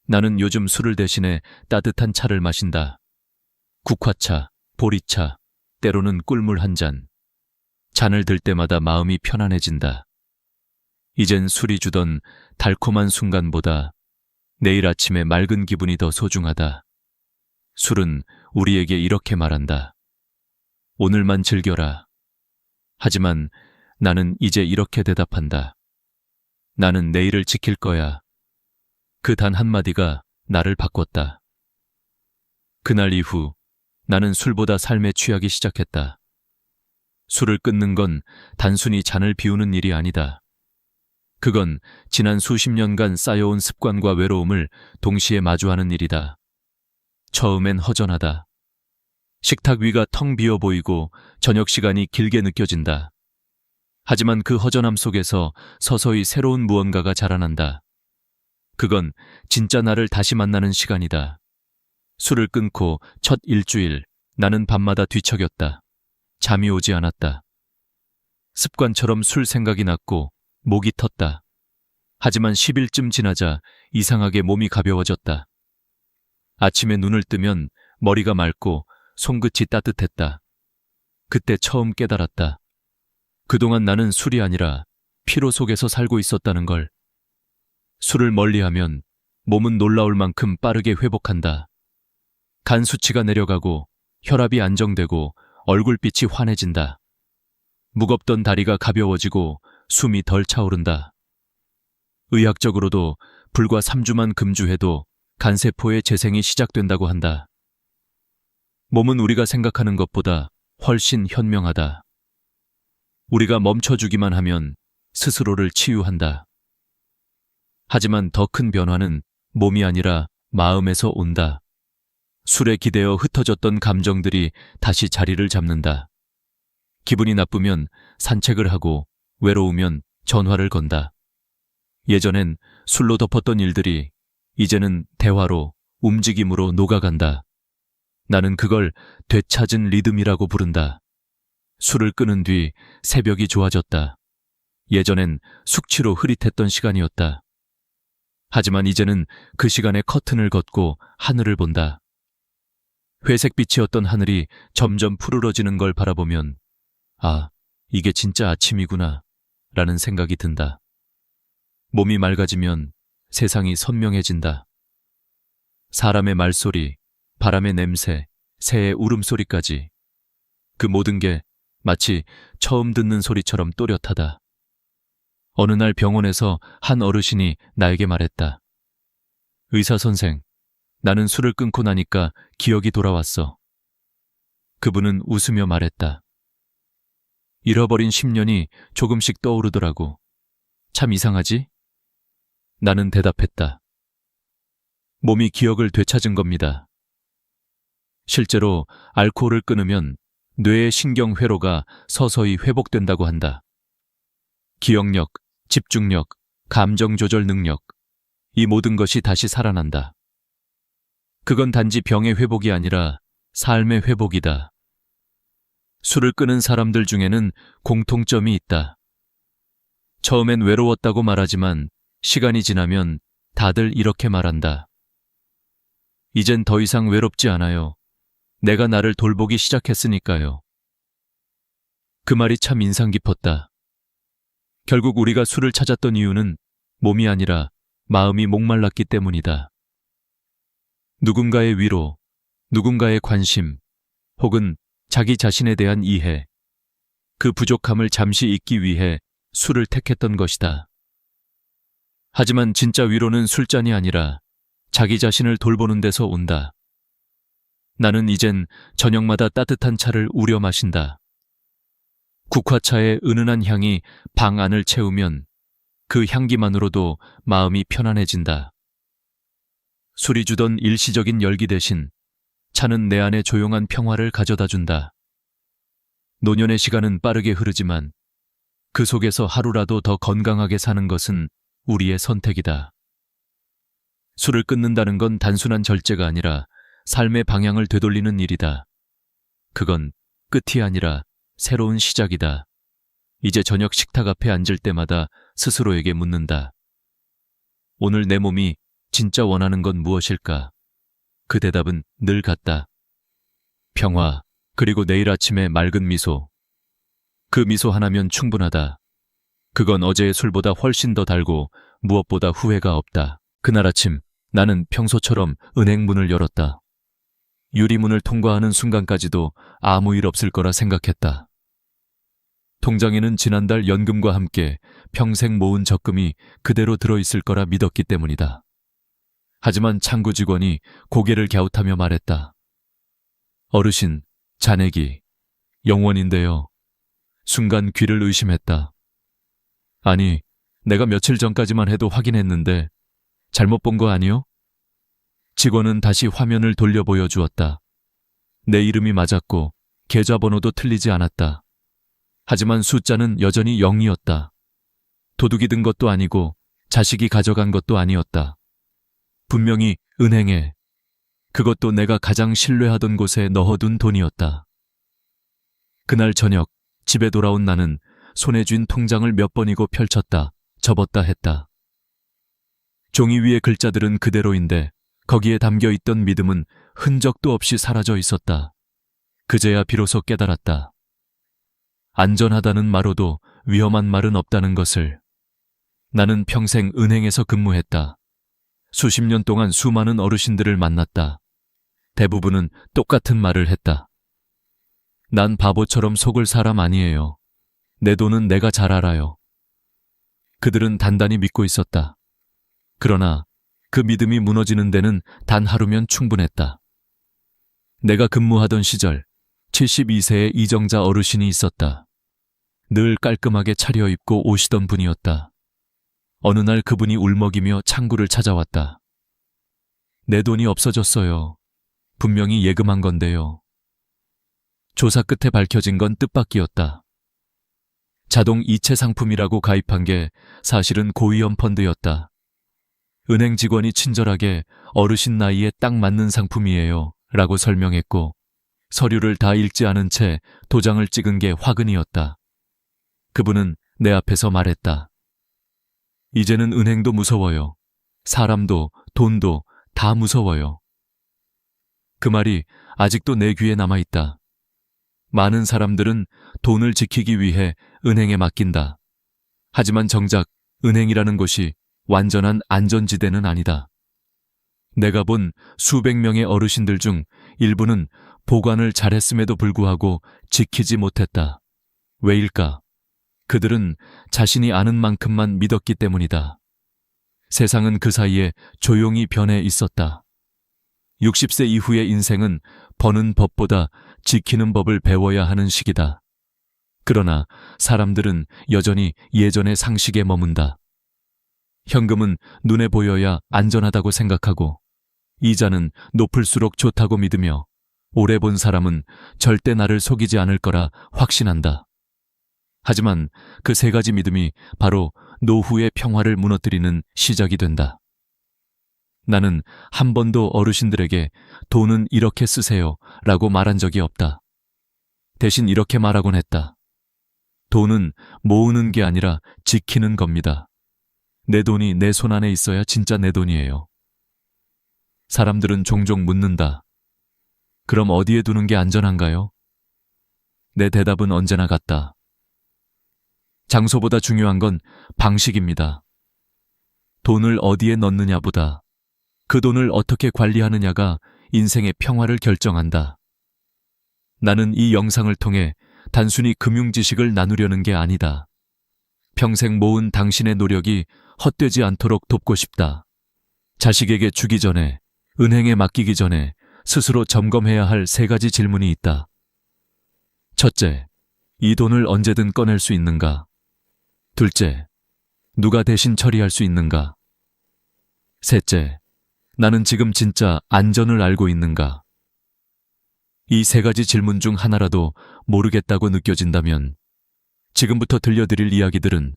나는 요즘 술을 대신해 따뜻한 차를 마신다. 국화차, 보리차, 때로는 꿀물 한 잔. 잔을 들 때마다 마음이 편안해진다. 이젠 술이 주던 달콤한 순간보다 내일 아침의 맑은 기분이 더 소중하다. 술은 우리에게 이렇게 말한다. 오늘만 즐겨라. 하지만 나는 이제 이렇게 대답한다. 나는 내일을 지킬 거야. 그 단 한마디가 나를 바꿨다. 그날 이후 나는 술보다 삶에 취하기 시작했다. 술을 끊는 건 단순히 잔을 비우는 일이 아니다. 그건 지난 수십 년간 쌓여온 습관과 외로움을 동시에 마주하는 일이다. 처음엔 허전하다. 식탁 위가 텅 비어 보이고 저녁 시간이 길게 느껴진다. 하지만 그 허전함 속에서 서서히 새로운 무언가가 자라난다. 그건 진짜 나를 다시 만나는 시간이다. 술을 끊고 첫 일주일, 나는 밤마다 뒤척였다. 잠이 오지 않았다. 습관처럼 술 생각이 났고 목이 텄다. 하지만 10일쯤 지나자 이상하게 몸이 가벼워졌다. 아침에 눈을 뜨면 머리가 맑고 손끝이 따뜻했다. 그때 처음 깨달았다. 그동안 나는 술이 아니라 피로 속에서 살고 있었다는 걸. 술을 멀리하면 몸은 놀라울 만큼 빠르게 회복한다. 간 수치가 내려가고 혈압이 안정되고 얼굴빛이 환해진다. 무겁던 다리가 가벼워지고 숨이 덜 차오른다. 의학적으로도 불과 3주만 금주해도 간세포의 재생이 시작된다고 한다. 몸은 우리가 생각하는 것보다 훨씬 현명하다. 우리가 멈춰주기만 하면 스스로를 치유한다. 하지만 더 큰 변화는 몸이 아니라 마음에서 온다. 술에 기대어 흩어졌던 감정들이 다시 자리를 잡는다. 기분이 나쁘면 산책을 하고 외로우면 전화를 건다. 예전엔 술로 덮었던 일들이 이제는 대화로, 움직임으로 녹아간다. 나는 그걸 되찾은 리듬이라고 부른다. 술을 끊은 뒤 새벽이 좋아졌다. 예전엔 숙취로 흐릿했던 시간이었다. 하지만 이제는 그 시간에 커튼을 걷고 하늘을 본다. 회색빛이었던 하늘이 점점 푸르러지는 걸 바라보면 아, 이게 진짜 아침이구나 라는 생각이 든다. 몸이 맑아지면 세상이 선명해진다. 사람의 말소리, 바람의 냄새, 새의 울음소리까지 그 모든 게 마치 처음 듣는 소리처럼 또렷하다. 어느 날 병원에서 한 어르신이 나에게 말했다. 의사 선생, 나는 술을 끊고 나니까 기억이 돌아왔어. 그분은 웃으며 말했다. 잃어버린 10년이 조금씩 떠오르더라고. 참 이상하지? 나는 대답했다. 몸이 기억을 되찾은 겁니다. 실제로 알코올을 끊으면 뇌의 신경회로가 서서히 회복된다고 한다. 기억력, 집중력, 감정조절 능력, 이 모든 것이 다시 살아난다. 그건 단지 병의 회복이 아니라 삶의 회복이다. 술을 끊은 사람들 중에는 공통점이 있다. 처음엔 외로웠다고 말하지만 시간이 지나면 다들 이렇게 말한다. 이젠 더 이상 외롭지 않아요. 내가 나를 돌보기 시작했으니까요. 그 말이 참 인상 깊었다. 결국 우리가 술을 찾았던 이유는 몸이 아니라 마음이 목말랐기 때문이다. 누군가의 위로, 누군가의 관심, 혹은 자기 자신에 대한 이해, 그 부족함을 잠시 잊기 위해 술을 택했던 것이다. 하지만 진짜 위로는 술잔이 아니라 자기 자신을 돌보는 데서 온다. 나는 이젠 저녁마다 따뜻한 차를 우려 마신다. 국화차의 은은한 향이 방 안을 채우면 그 향기만으로도 마음이 편안해진다. 술이 주던 일시적인 열기 대신 차는 내 안에 조용한 평화를 가져다 준다. 노년의 시간은 빠르게 흐르지만 그 속에서 하루라도 더 건강하게 사는 것은 우리의 선택이다. 술을 끊는다는 건 단순한 절제가 아니라 삶의 방향을 되돌리는 일이다. 그건 끝이 아니라 새로운 시작이다. 이제 저녁 식탁 앞에 앉을 때마다 스스로에게 묻는다. 오늘 내 몸이 진짜 원하는 건 무엇일까? 그 대답은 늘 같다. 평화, 그리고 내일 아침의 맑은 미소. 그 미소 하나면 충분하다. 그건 어제의 술보다 훨씬 더 달고 무엇보다 후회가 없다. 그날 아침 나는 평소처럼 은행 문을 열었다. 유리문을 통과하는 순간까지도 아무 일 없을 거라 생각했다. 통장에는 지난달 연금과 함께 평생 모은 적금이 그대로 들어있을 거라 믿었기 때문이다. 하지만 창구 직원이 고개를 갸웃하며 말했다. 어르신, 잔액이 영원인데요. 순간 귀를 의심했다. 아니, 내가 며칠 전까지만 해도 확인했는데 잘못 본 거 아니요? 직원은 다시 화면을 돌려 보여주었다. 내 이름이 맞았고 계좌번호도 틀리지 않았다. 하지만 숫자는 여전히 0이었다. 도둑이 든 것도 아니고 자식이 가져간 것도 아니었다. 분명히 은행에, 그것도 내가 가장 신뢰하던 곳에 넣어둔 돈이었다. 그날 저녁 집에 돌아온 나는 손에 쥔 통장을 몇 번이고 펼쳤다, 접었다 했다. 종이 위의 글자들은 그대로인데 거기에 담겨있던 믿음은 흔적도 없이 사라져 있었다. 그제야 비로소 깨달았다. 안전하다는 말로도 위험한 말은 없다는 것을. 나는 평생 은행에서 근무했다. 수십 년 동안 수많은 어르신들을 만났다. 대부분은 똑같은 말을 했다. 난 바보처럼 속을 사람 아니에요. 내 돈은 내가 잘 알아요. 그들은 단단히 믿고 있었다. 그러나 그 믿음이 무너지는 데는 단 하루면 충분했다. 내가 근무하던 시절 72세의 이정자 어르신이 있었다. 늘 깔끔하게 차려입고 오시던 분이었다. 어느 날 그분이 울먹이며 창구를 찾아왔다. 내 돈이 없어졌어요. 분명히 예금한 건데요. 조사 끝에 밝혀진 건 뜻밖이었다. 자동 이체 상품이라고 가입한 게 사실은 고위험 펀드였다. 은행 직원이 친절하게 어르신 나이에 딱 맞는 상품이에요 라고 설명했고 서류를 다 읽지 않은 채 도장을 찍은 게 화근이었다. 그분은 내 앞에서 말했다. 이제는 은행도 무서워요. 사람도 돈도 다 무서워요. 그 말이 아직도 내 귀에 남아있다. 많은 사람들은 돈을 지키기 위해 은행에 맡긴다. 하지만 정작 은행이라는 곳이 완전한 안전지대는 아니다. 내가 본 수백 명의 어르신들 중 일부는 보관을 잘했음에도 불구하고 지키지 못했다. 왜일까? 그들은 자신이 아는 만큼만 믿었기 때문이다. 세상은 그 사이에 조용히 변해 있었다. 60세 이후의 인생은 버는 법보다 지키는 법을 배워야 하는 시기다. 그러나 사람들은 여전히 예전의 상식에 머문다. 현금은 눈에 보여야 안전하다고 생각하고 이자는 높을수록 좋다고 믿으며 오래 본 사람은 절대 나를 속이지 않을 거라 확신한다. 하지만 그 세 가지 믿음이 바로 노후의 평화를 무너뜨리는 시작이 된다. 나는 한 번도 어르신들에게 돈은 이렇게 쓰세요 라고 말한 적이 없다. 대신 이렇게 말하곤 했다. 돈은 모으는 게 아니라 지키는 겁니다. 내 돈이 내 손 안에 있어야 진짜 내 돈이에요. 사람들은 종종 묻는다. 그럼 어디에 두는 게 안전한가요? 내 대답은 언제나 같다. 장소보다 중요한 건 방식입니다. 돈을 어디에 넣느냐보다 그 돈을 어떻게 관리하느냐가 인생의 평화를 결정한다. 나는 이 영상을 통해 단순히 금융 지식을 나누려는 게 아니다. 평생 모은 당신의 노력이 헛되지 않도록 돕고 싶다. 자식에게 주기 전에, 은행에 맡기기 전에 스스로 점검해야 할 세 가지 질문이 있다. 첫째, 이 돈을 언제든 꺼낼 수 있는가? 둘째, 누가 대신 처리할 수 있는가? 셋째, 나는 지금 진짜 안전을 알고 있는가? 이 세 가지 질문 중 하나라도 모르겠다고 느껴진다면 지금부터 들려드릴 이야기들은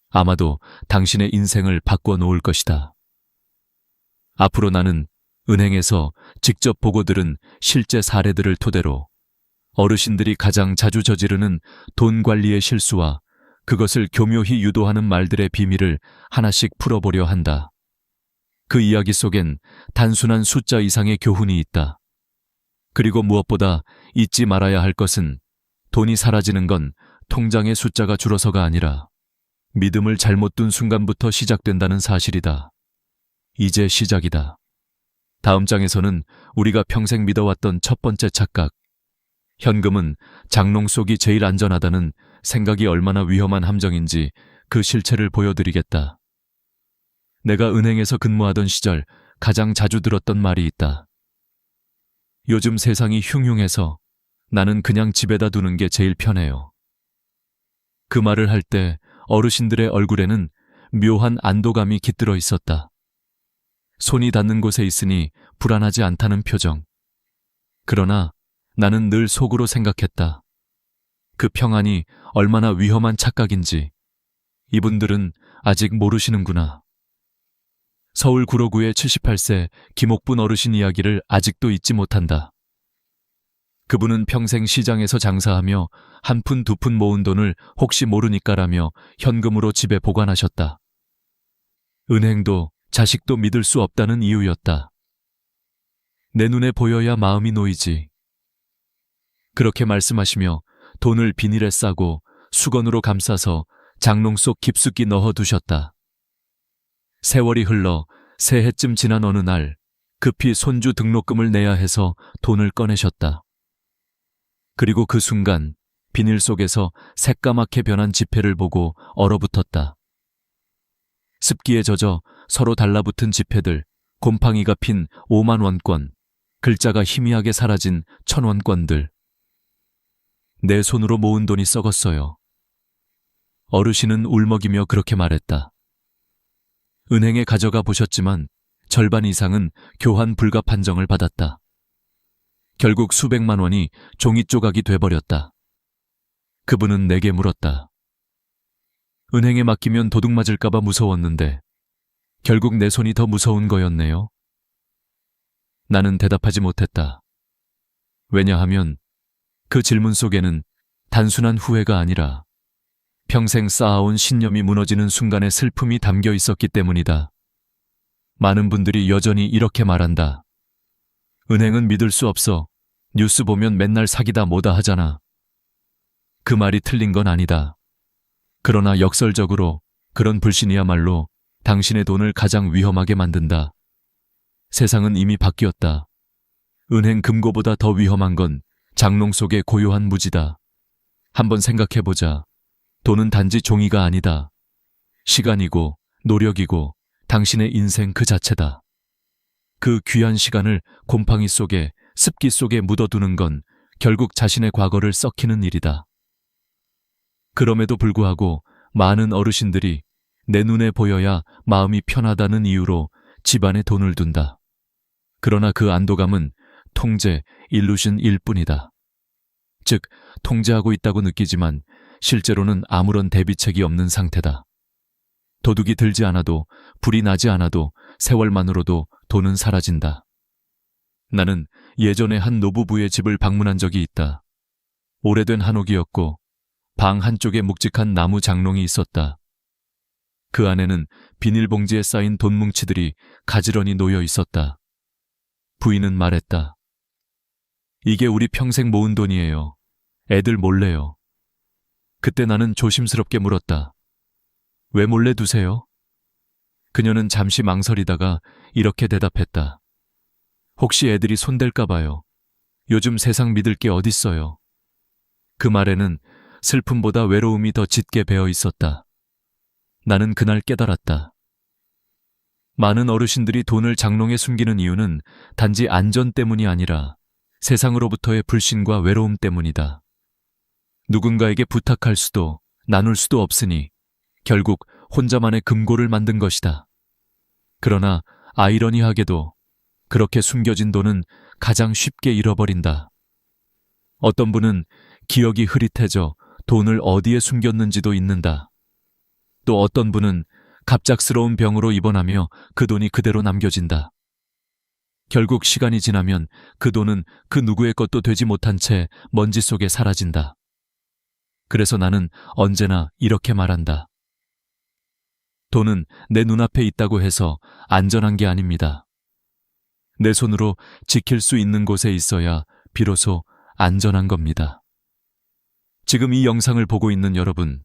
아마도 당신의 인생을 바꿔 놓을 것이다. 앞으로 나는 은행에서 직접 보고 들은 실제 사례들을 토대로 어르신들이 가장 자주 저지르는 돈 관리의 실수와 그것을 교묘히 유도하는 말들의 비밀을 하나씩 풀어보려 한다. 그 이야기 속엔 단순한 숫자 이상의 교훈이 있다. 그리고 무엇보다 잊지 말아야 할 것은 돈이 사라지는 건 통장의 숫자가 줄어서가 아니라 믿음을 잘못 둔 순간부터 시작된다는 사실이다. 이제 시작이다. 다음 장에서는 우리가 평생 믿어왔던 첫 번째 착각, 현금은 장롱 속이 제일 안전하다는 생각이 얼마나 위험한 함정인지 그 실체를 보여드리겠다. 내가 은행에서 근무하던 시절 가장 자주 들었던 말이 있다. 요즘 세상이 흉흉해서 나는 그냥 집에다 두는 게 제일 편해요. 그 말을 할 때 어르신들의 얼굴에는 묘한 안도감이 깃들어 있었다. 손이 닿는 곳에 있으니 불안하지 않다는 표정. 그러나 나는 늘 속으로 생각했다. 그 평안이 얼마나 위험한 착각인지 이분들은 아직 모르시는구나. 서울 구로구의 78세 김옥분 어르신 이야기를 아직도 잊지 못한다. 그분은 평생 시장에서 장사하며 한 푼 두 푼 모은 돈을 혹시 모르니까라며 현금으로 집에 보관하셨다. 은행도 자식도 믿을 수 없다는 이유였다. 내 눈에 보여야 마음이 놓이지. 그렇게 말씀하시며 돈을 비닐에 싸고 수건으로 감싸서 장롱 속 깊숙이 넣어두셨다. 세월이 흘러 새해쯤 지난 어느 날 급히 손주 등록금을 내야 해서 돈을 꺼내셨다. 그리고 그 순간 비닐 속에서 새까맣게 변한 지폐를 보고 얼어붙었다. 습기에 젖어 서로 달라붙은 지폐들, 곰팡이가 핀 5만 원권, 글자가 희미하게 사라진 1,000원권들. 내 손으로 모은 돈이 썩었어요. 어르신은 울먹이며 그렇게 말했다. 은행에 가져가 보셨지만 절반 이상은 교환 불가 판정을 받았다. 결국 수백만 원이 종이 조각이 돼버렸다. 그분은 내게 물었다. 은행에 맡기면 도둑 맞을까봐 무서웠는데 결국 내 손이 더 무서운 거였네요. 나는 대답하지 못했다. 왜냐하면 그 질문 속에는 단순한 후회가 아니라 평생 쌓아온 신념이 무너지는 순간의 슬픔이 담겨 있었기 때문이다. 많은 분들이 여전히 이렇게 말한다. 은행은 믿을 수 없어. 뉴스 보면 맨날 사기다 뭐다 하잖아. 그 말이 틀린 건 아니다. 그러나 역설적으로 그런 불신이야말로 당신의 돈을 가장 위험하게 만든다. 세상은 이미 바뀌었다. 은행 금고보다 더 위험한 건 장롱 속의 고요한 무지다. 한번 생각해보자. 돈은 단지 종이가 아니다. 시간이고 노력이고 당신의 인생 그 자체다. 그 귀한 시간을 곰팡이 속에 습기 속에 묻어두는 건 결국 자신의 과거를 썩히는 일이다. 그럼에도 불구하고 많은 어르신들이 내 눈에 보여야 마음이 편하다는 이유로 집안에 돈을 둔다. 그러나 그 안도감은 통제, 일루션일 뿐이다. 즉, 통제하고 있다고 느끼지만 실제로는 아무런 대비책이 없는 상태다. 도둑이 들지 않아도, 불이 나지 않아도 세월만으로도 돈은 사라진다. 나는 예전에 한 노부부의 집을 방문한 적이 있다. 오래된 한옥이었고 방 한쪽에 묵직한 나무 장롱이 있었다. 그 안에는 비닐봉지에 쌓인 돈 뭉치들이 가지런히 놓여 있었다. 부인은 말했다. 이게 우리 평생 모은 돈이에요. 애들 몰래요. 그때 나는 조심스럽게 물었다. 왜 몰래 두세요? 그녀는 잠시 망설이다가 이렇게 대답했다. 혹시 애들이 손댈까 봐요. 요즘 세상 믿을 게 어딨어요. 그 말에는 슬픔보다 외로움이 더 짙게 배어 있었다. 나는 그날 깨달았다. 많은 어르신들이 돈을 장롱에 숨기는 이유는 단지 안전 때문이 아니라 세상으로부터의 불신과 외로움 때문이다. 누군가에게 부탁할 수도 나눌 수도 없으니 결국 혼자만의 금고를 만든 것이다. 그러나 아이러니하게도 그렇게 숨겨진 돈은 가장 쉽게 잃어버린다. 어떤 분은 기억이 흐릿해져 돈을 어디에 숨겼는지도 잊는다. 또 어떤 분은 갑작스러운 병으로 입원하며 그 돈이 그대로 남겨진다. 결국 시간이 지나면 그 돈은 그 누구의 것도 되지 못한 채 먼지 속에 사라진다. 그래서 나는 언제나 이렇게 말한다. 돈은 내 눈앞에 있다고 해서 안전한 게 아닙니다. 내 손으로 지킬 수 있는 곳에 있어야 비로소 안전한 겁니다. 지금 이 영상을 보고 있는 여러분,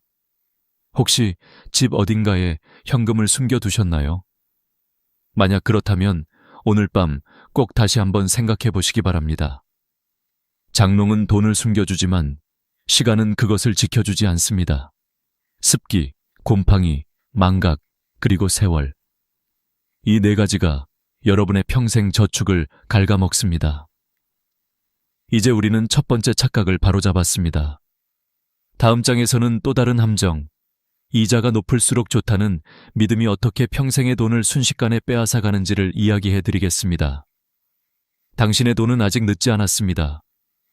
혹시 집 어딘가에 현금을 숨겨두셨나요? 만약 그렇다면 오늘 밤 꼭 다시 한번 생각해 보시기 바랍니다. 장롱은 돈을 숨겨주지만 시간은 그것을 지켜주지 않습니다. 습기, 곰팡이, 망각, 그리고 세월. 이 네 가지가 여러분의 평생 저축을 갉아먹습니다. 이제 우리는 첫 번째 착각을 바로잡았습니다. 다음 장에서는 또 다른 함정, 이자가 높을수록 좋다는 믿음이 어떻게 평생의 돈을 순식간에 빼앗아 가는지를 이야기해 드리겠습니다. 당신의 돈은 아직 늦지 않았습니다.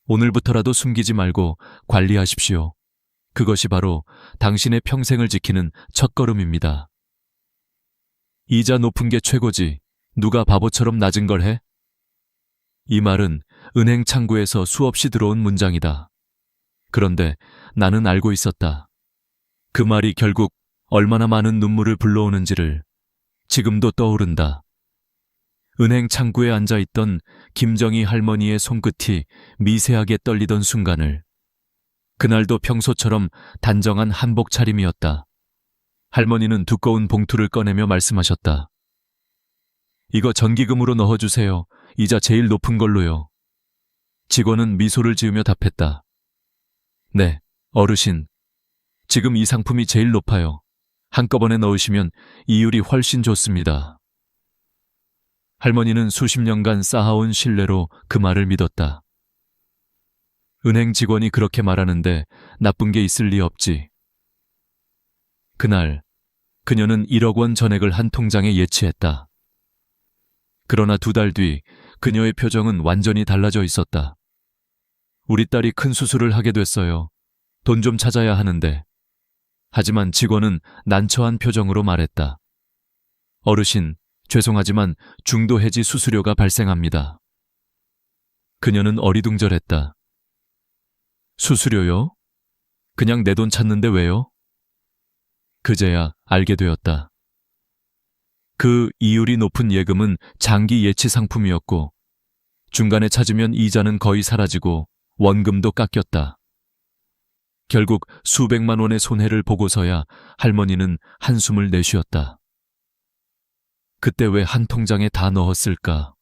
오늘부터라도 숨기지 말고 관리하십시오. 그것이 바로 당신의 평생을 지키는 첫걸음입니다. 이자 높은 게 최고지. 누가 바보처럼 낮은 걸 해? 이 말은 은행 창구에서 수없이 들어온 문장이다. 그런데 나는 알고 있었다. 그 말이 결국 얼마나 많은 눈물을 불러오는지를 지금도 떠오른다. 은행 창구에 앉아있던 김정희 할머니의 손끝이 미세하게 떨리던 순간을. 그날도 평소처럼 단정한 한복 차림이었다. 할머니는 두꺼운 봉투를 꺼내며 말씀하셨다. 이거 전기금으로 넣어주세요. 이자 제일 높은 걸로요. 직원은 미소를 지으며 답했다. 네, 어르신. 지금 이 상품이 제일 높아요. 한꺼번에 넣으시면 이율이 훨씬 좋습니다. 할머니는 수십 년간 쌓아온 신뢰로 그 말을 믿었다. 은행 직원이 그렇게 말하는데 나쁜 게 있을 리 없지. 그날 그녀는 1억 원 전액을 한 통장에 예치했다. 그러나 2달 뒤 그녀의 표정은 완전히 달라져 있었다. 우리 딸이 큰 수술을 하게 됐어요. 돈 좀 찾아야 하는데. 하지만 직원은 난처한 표정으로 말했다. 어르신, 죄송하지만 중도 해지 수수료가 발생합니다. 그녀는 어리둥절했다. 수수료요? 그냥 내 돈 찾는데 왜요? 그제야 알게 되었다. 그 이율이 높은 예금은 장기 예치 상품이었고 중간에 찾으면 이자는 거의 사라지고 원금도 깎였다. 결국 수백만 원의 손해를 보고서야 할머니는 한숨을 내쉬었다. 그때 왜 한 통장에 다 넣었을까?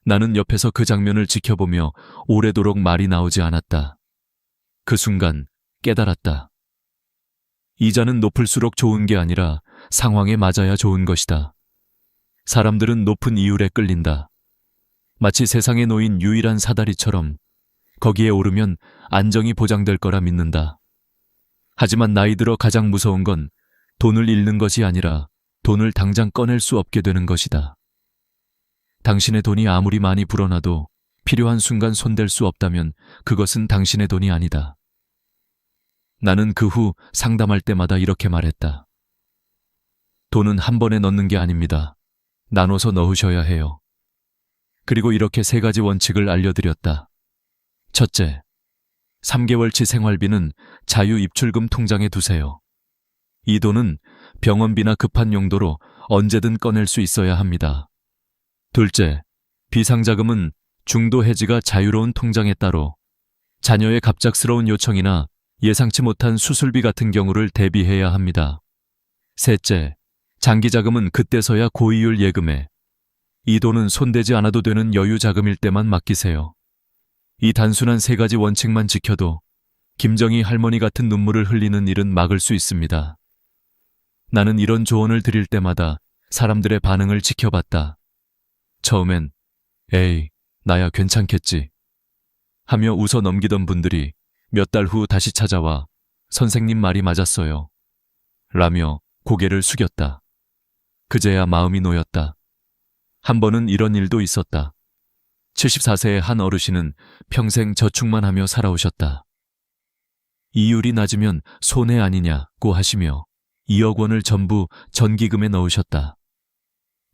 나는 옆에서 그 장면을 지켜보며 오래도록 말이 나오지 않았다. 그 순간 깨달았다. 이자는 높을수록 좋은 게 아니라 상황에 맞아야 좋은 것이다. 사람들은 높은 이율에 끌린다. 마치 세상에 놓인 유일한 사다리처럼 거기에 오르면 안정이 보장될 거라 믿는다. 하지만 나이 들어 가장 무서운 건 돈을 잃는 것이 아니라 돈을 당장 꺼낼 수 없게 되는 것이다. 당신의 돈이 아무리 많이 불어나도 필요한 순간 손댈 수 없다면 그것은 당신의 돈이 아니다. 나는 그 후 상담할 때마다 이렇게 말했다. 돈은 한 번에 넣는 게 아닙니다. 나눠서 넣으셔야 해요. 그리고 이렇게 3가지 원칙을 알려드렸다. 첫째, 3개월치 생활비는 자유입출금 통장에 두세요. 이 돈은 병원비나 급한 용도로 언제든 꺼낼 수 있어야 합니다. 둘째, 비상자금은 중도 해지가 자유로운 통장에 따로 자녀의 갑작스러운 요청이나 예상치 못한 수술비 같은 경우를 대비해야 합니다. 셋째, 장기자금은 그때서야 고이율 예금에 이 돈은 손대지 않아도 되는 여유 자금일 때만 맡기세요. 이 단순한 3가지 원칙만 지켜도 김정희 할머니 같은 눈물을 흘리는 일은 막을 수 있습니다. 나는 이런 조언을 드릴 때마다 사람들의 반응을 지켜봤다. 처음엔 에이, 나야 괜찮겠지 하며 웃어 넘기던 분들이 몇 달 후 다시 찾아와 선생님 말이 맞았어요 라며 고개를 숙였다. 그제야 마음이 놓였다. 한 번은 이런 일도 있었다. 74세의 한 어르신은 평생 저축만 하며 살아오셨다. 이율이 낮으면 손해 아니냐고 하시며 2억 원을 전부 전기금에 넣으셨다.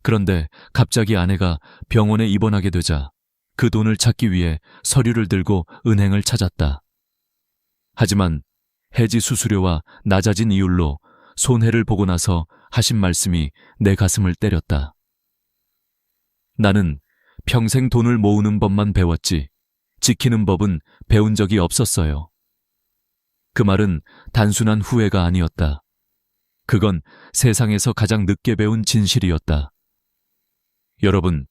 그런데 갑자기 아내가 병원에 입원하게 되자 그 돈을 찾기 위해 서류를 들고 은행을 찾았다. 하지만 해지 수수료와 낮아진 이율로 손해를 보고 나서 하신 말씀이 내 가슴을 때렸다. 나는 평생 돈을 모으는 법만 배웠지 지키는 법은 배운 적이 없었어요. 그 말은 단순한 후회가 아니었다. 그건 세상에서 가장 늦게 배운 진실이었다. 여러분,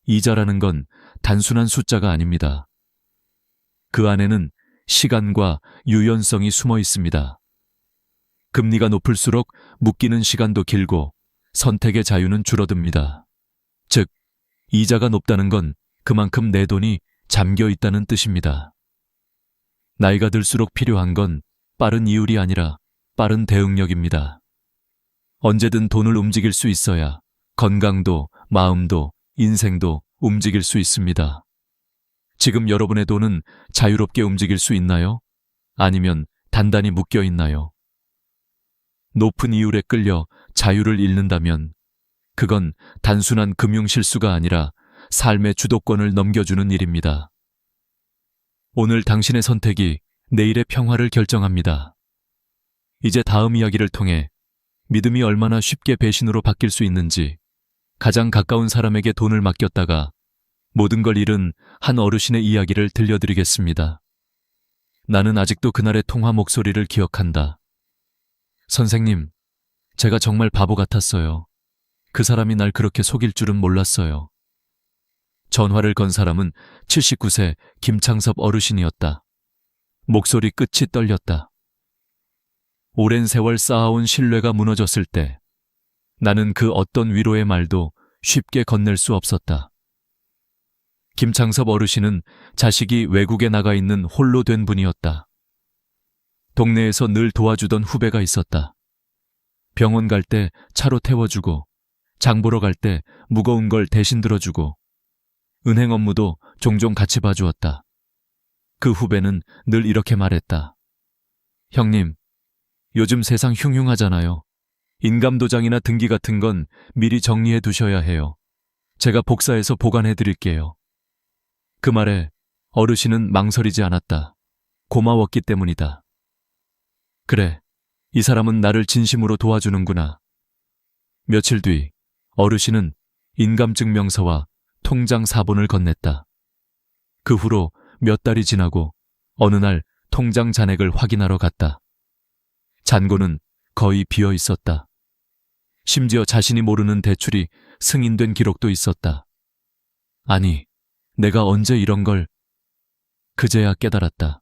이자라는 건 단순한 숫자가 아닙니다. 그 안에는 시간과 유연성이 숨어 있습니다. 금리가 높을수록 묶이는 시간도 길고 선택의 자유는 줄어듭니다. 즉, 이자가 높다는 건 그만큼 내 돈이 잠겨 있다는 뜻입니다. 나이가 들수록 필요한 건 빠른 이율이 아니라 빠른 대응력입니다. 언제든 돈을 움직일 수 있어야 건강도, 마음도, 인생도 움직일 수 있습니다. 지금 여러분의 돈은 자유롭게 움직일 수 있나요? 아니면 단단히 묶여 있나요? 높은 이율에 끌려 자유를 잃는다면 그건 단순한 금융 실수가 아니라 삶의 주도권을 넘겨주는 일입니다. 오늘 당신의 선택이 내일의 평화를 결정합니다. 이제 다음 이야기를 통해 믿음이 얼마나 쉽게 배신으로 바뀔 수 있는지, 가장 가까운 사람에게 돈을 맡겼다가 모든 걸 잃은 한 어르신의 이야기를 들려드리겠습니다. 나는 아직도 그날의 통화 목소리를 기억한다. 선생님, 제가 정말 바보 같았어요. 그 사람이 날 그렇게 속일 줄은 몰랐어요. 전화를 건 사람은 79세 김창섭 어르신이었다. 목소리 끝이 떨렸다. 오랜 세월 쌓아온 신뢰가 무너졌을 때 나는 그 어떤 위로의 말도 쉽게 건넬 수 없었다. 김창섭 어르신은 자식이 외국에 나가 있는 홀로 된 분이었다. 동네에서 늘 도와주던 후배가 있었다. 병원 갈 때 차로 태워주고, 장 보러 갈 때 무거운 걸 대신 들어주고, 은행 업무도 종종 같이 봐주었다. 그 후배는 늘 이렇게 말했다. 형님, 요즘 세상 흉흉하잖아요. 인감도장이나 등기 같은 건 미리 정리해 두셔야 해요. 제가 복사해서 보관해 드릴게요. 그 말에 어르신은 망설이지 않았다. 고마웠기 때문이다. 그래, 이 사람은 나를 진심으로 도와주는구나. 며칠 뒤 어르신은 인감증명서와 통장 사본을 건넸다. 그 후로 몇 달이 지나고 어느 날 통장 잔액을 확인하러 갔다. 잔고는 거의 비어 있었다. 심지어 자신이 모르는 대출이 승인된 기록도 있었다. 아니, 내가 언제 이런 걸... 그제야 깨달았다.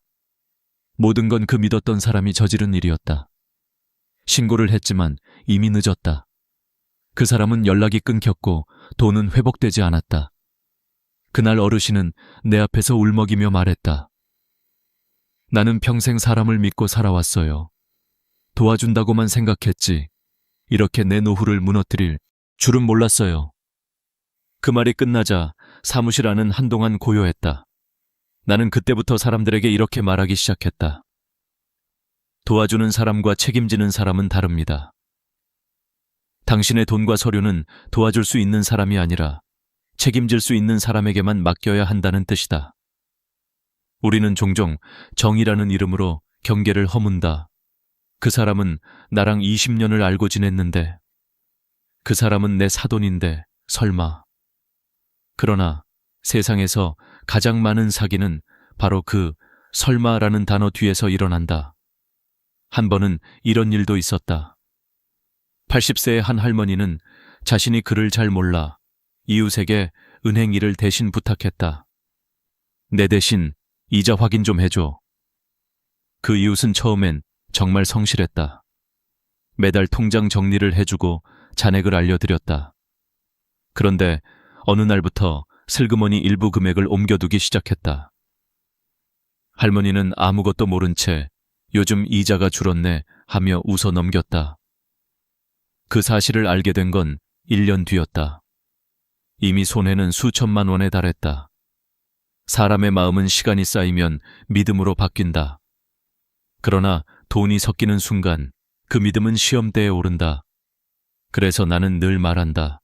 모든 건 그 믿었던 사람이 저지른 일이었다. 신고를 했지만 이미 늦었다. 그 사람은 연락이 끊겼고 돈은 회복되지 않았다. 그날 어르신은 내 앞에서 울먹이며 말했다. 나는 평생 사람을 믿고 살아왔어요. 도와준다고만 생각했지. 이렇게 내 노후를 무너뜨릴 줄은 몰랐어요. 그 말이 끝나자 사무실 안은 한동안 고요했다. 나는 그때부터 사람들에게 이렇게 말하기 시작했다. 도와주는 사람과 책임지는 사람은 다릅니다. 당신의 돈과 서류는 도와줄 수 있는 사람이 아니라 책임질 수 있는 사람에게만 맡겨야 한다는 뜻이다. 우리는 종종 정의라는 이름으로 경계를 허문다. 그 사람은 나랑 20년을 알고 지냈는데, 그 사람은 내 사돈인데 설마. 그러나 세상에서 가장 많은 사기는 바로 그 설마라는 단어 뒤에서 일어난다. 한 번은 이런 일도 있었다. 80세의 한 할머니는 자신이 글을 잘 몰라 이웃에게 은행 일을 대신 부탁했다. 내 대신 이자 확인 좀 해줘. 그 이웃은 처음엔 정말 성실했다. 매달 통장 정리를 해주고 잔액을 알려드렸다. 그런데 어느 날부터 슬그머니 일부 금액을 옮겨두기 시작했다. 할머니는 아무것도 모른 채 요즘 이자가 줄었네 하며 웃어 넘겼다. 그 사실을 알게 된 건 1년 뒤였다. 이미 손해는 수천만 원에 달했다. 사람의 마음은 시간이 쌓이면 믿음으로 바뀐다. 그러나 돈이 섞이는 순간 그 믿음은 시험대에 오른다. 그래서 나는 늘 말한다.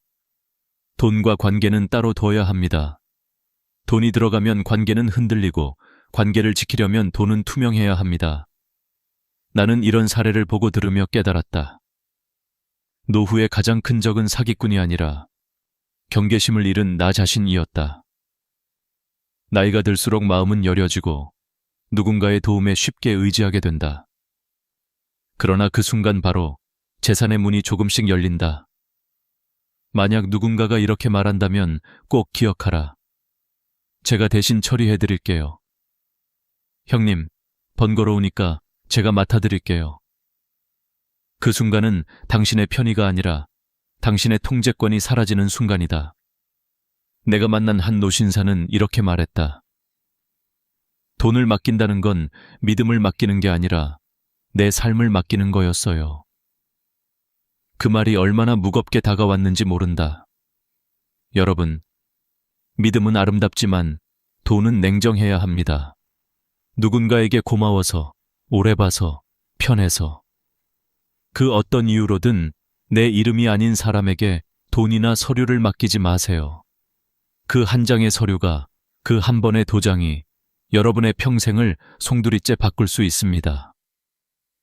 돈과 관계는 따로 둬야 합니다. 돈이 들어가면 관계는 흔들리고 관계를 지키려면 돈은 투명해야 합니다. 나는 이런 사례를 보고 들으며 깨달았다. 노후의 가장 큰 적은 사기꾼이 아니라 경계심을 잃은 나 자신이었다. 나이가 들수록 마음은 여려지고 누군가의 도움에 쉽게 의지하게 된다. 그러나 그 순간 바로 재산의 문이 조금씩 열린다. 만약 누군가가 이렇게 말한다면 꼭 기억하라. 제가 대신 처리해드릴게요. 형님, 번거로우니까 제가 맡아드릴게요. 그 순간은 당신의 편의가 아니라 당신의 통제권이 사라지는 순간이다. 내가 만난 한 노신사는 이렇게 말했다. 돈을 맡긴다는 건 믿음을 맡기는 게 아니라 내 삶을 맡기는 거였어요. 그 말이 얼마나 무겁게 다가왔는지 모른다. 여러분, 믿음은 아름답지만 돈은 냉정해야 합니다. 누군가에게 고마워서, 오래 봐서, 편해서. 그 어떤 이유로든 내 이름이 아닌 사람에게 돈이나 서류를 맡기지 마세요. 그 한 장의 서류가, 그 한 번의 도장이 여러분의 평생을 송두리째 바꿀 수 있습니다.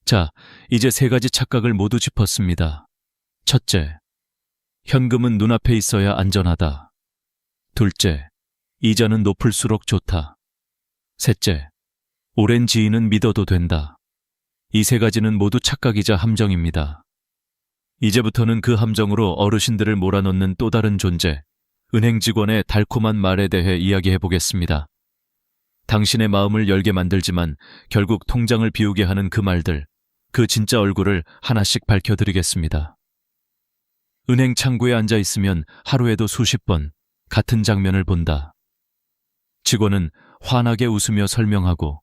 자, 이제 3가지 착각을 모두 짚었습니다. 첫째, 현금은 눈앞에 있어야 안전하다. 둘째, 이자는 높을수록 좋다. 셋째, 오랜 지인은 믿어도 된다. 이 3가지는 모두 착각이자 함정입니다. 이제부터는 그 함정으로 어르신들을 몰아넣는 또 다른 존재, 은행 직원의 달콤한 말에 대해 이야기해 보겠습니다. 당신의 마음을 열게 만들지만 결국 통장을 비우게 하는 그 말들, 그 진짜 얼굴을 하나씩 밝혀드리겠습니다. 은행 창구에 앉아 있으면 하루에도 수십 번 같은 장면을 본다. 직원은 환하게 웃으며 설명하고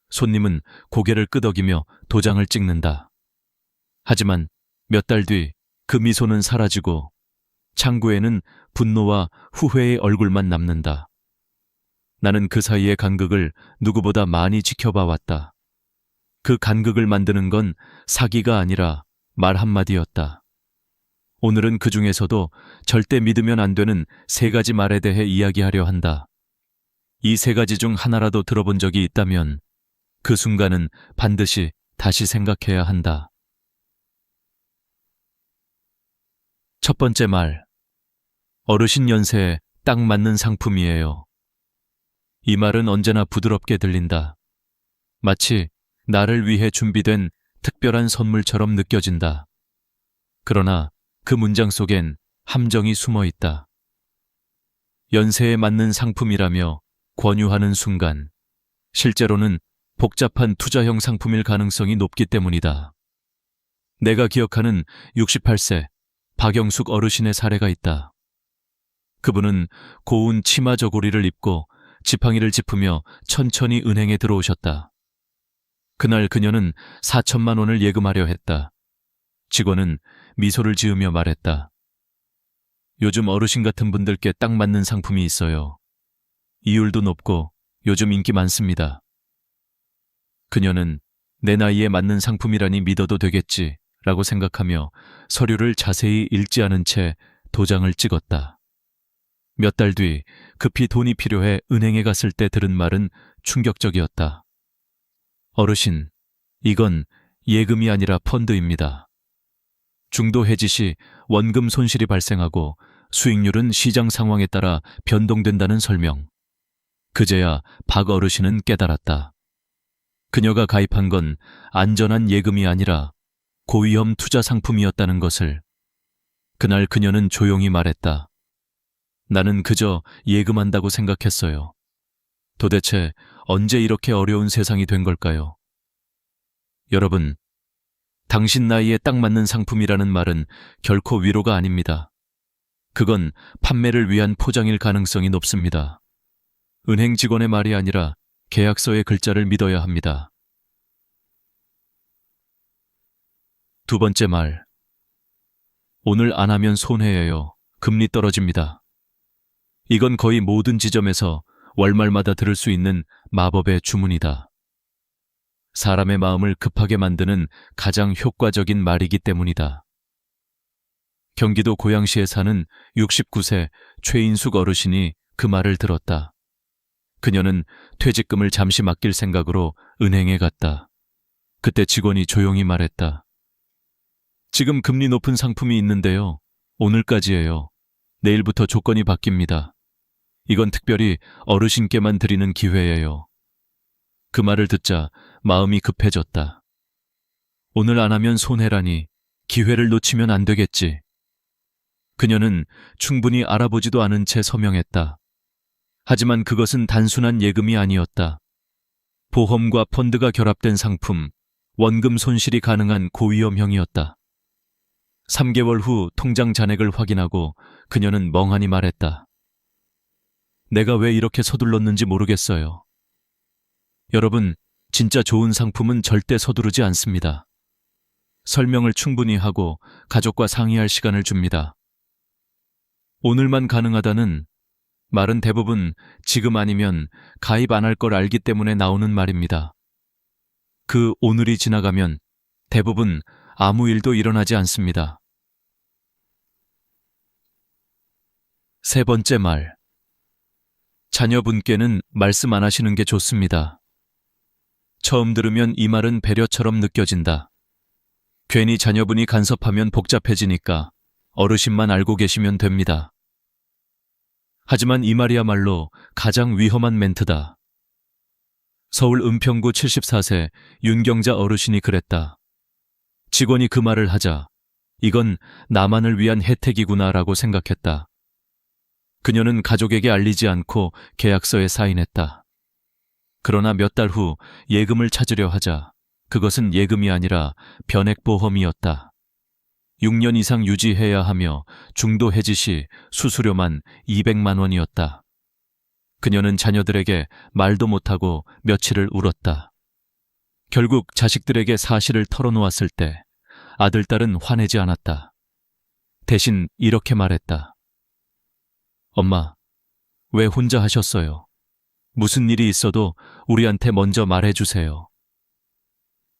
손님은 고개를 끄덕이며 도장을 찍는다. 하지만 몇 달 뒤 그 미소는 사라지고 창구에는 분노와 후회의 얼굴만 남는다. 나는 그 사이의 간극을 누구보다 많이 지켜봐 왔다. 그 간극을 만드는 건 사기가 아니라 말 한마디였다. 오늘은 그 중에서도 절대 믿으면 안 되는 3가지 말에 대해 이야기하려 한다. 이 3가지 중 하나라도 들어본 적이 있다면 그 순간은 반드시 다시 생각해야 한다. 첫 번째 말, 어르신 연세에 딱 맞는 상품이에요. 이 말은 언제나 부드럽게 들린다. 마치 나를 위해 준비된 특별한 선물처럼 느껴진다. 그러나 그 문장 속엔 함정이 숨어 있다. 연세에 맞는 상품이라며 권유하는 순간, 실제로는 복잡한 투자형 상품일 가능성이 높기 때문이다. 내가 기억하는 68세 박영숙 어르신의 사례가 있다. 그분은 고운 치마 저고리를 입고 지팡이를 짚으며 천천히 은행에 들어오셨다. 그날 그녀는 4천만 원을 예금하려 했다. 직원은 미소를 지으며 말했다. 요즘 어르신 같은 분들께 딱 맞는 상품이 있어요. 이율도 높고 요즘 인기 많습니다. 그녀는 내 나이에 맞는 상품이라니 믿어도 되겠지 라고 생각하며 서류를 자세히 읽지 않은 채 도장을 찍었다. 몇 달 뒤 급히 돈이 필요해 은행에 갔을 때 들은 말은 충격적이었다. 어르신, 이건 예금이 아니라 펀드입니다. 중도 해지 시 원금 손실이 발생하고 수익률은 시장 상황에 따라 변동된다는 설명. 그제야 박 어르신은 깨달았다. 그녀가 가입한 건 안전한 예금이 아니라 고위험 투자 상품이었다는 것을. 그날 그녀는 조용히 말했다. 나는 그저 예금한다고 생각했어요. 도대체 언제 이렇게 어려운 세상이 된 걸까요? 여러분, 당신 나이에 딱 맞는 상품이라는 말은 결코 위로가 아닙니다. 그건 판매를 위한 포장일 가능성이 높습니다. 은행 직원의 말이 아니라 계약서의 글자를 믿어야 합니다. 두 번째 말. 오늘 안 하면 손해예요. 금리 떨어집니다. 이건 거의 모든 지점에서 월말마다 들을 수 있는 마법의 주문이다. 사람의 마음을 급하게 만드는 가장 효과적인 말이기 때문이다. 경기도 고양시에 사는 69세 최인숙 어르신이 그 말을 들었다. 그녀는 퇴직금을 잠시 맡길 생각으로 은행에 갔다. 그때 직원이 조용히 말했다. 지금 금리 높은 상품이 있는데요. 오늘까지예요. 내일부터 조건이 바뀝니다. 이건 특별히 어르신께만 드리는 기회예요. 그 말을 듣자 마음이 급해졌다. 오늘 안 하면 손해라니, 기회를 놓치면 안 되겠지. 그녀는 충분히 알아보지도 않은 채 서명했다. 하지만 그것은 단순한 예금이 아니었다. 보험과 펀드가 결합된 상품, 원금 손실이 가능한 고위험형이었다. 3개월 후 통장 잔액을 확인하고 그녀는 멍하니 말했다. 내가 왜 이렇게 서둘렀는지 모르겠어요. 여러분, 진짜 좋은 상품은 절대 서두르지 않습니다. 설명을 충분히 하고 가족과 상의할 시간을 줍니다. 오늘만 가능하다는 말은 대부분 지금 아니면 가입 안 할 걸 알기 때문에 나오는 말입니다. 그 오늘이 지나가면 대부분 아무 일도 일어나지 않습니다. 세 번째 말. 자녀분께는 말씀 안 하시는 게 좋습니다. 처음 들으면 이 말은 배려처럼 느껴진다. 괜히 자녀분이 간섭하면 복잡해지니까 어르신만 알고 계시면 됩니다. 하지만 이 말이야말로 가장 위험한 멘트다. 서울 은평구 74세 윤경자 어르신이 그랬다. 직원이 그 말을 하자 이건 나만을 위한 혜택이구나라고 생각했다. 그녀는 가족에게 알리지 않고 계약서에 사인했다. 그러나 몇 달 후 예금을 찾으려 하자 그것은 예금이 아니라 변액보험이었다. 6년 이상 유지해야 하며 중도 해지 시 수수료만 200만 원이었다. 그녀는 자녀들에게 말도 못하고 며칠을 울었다. 결국 자식들에게 사실을 털어놓았을 때 아들, 딸은 화내지 않았다. 대신 이렇게 말했다. 엄마, 왜 혼자 하셨어요? 무슨 일이 있어도 우리한테 먼저 말해주세요.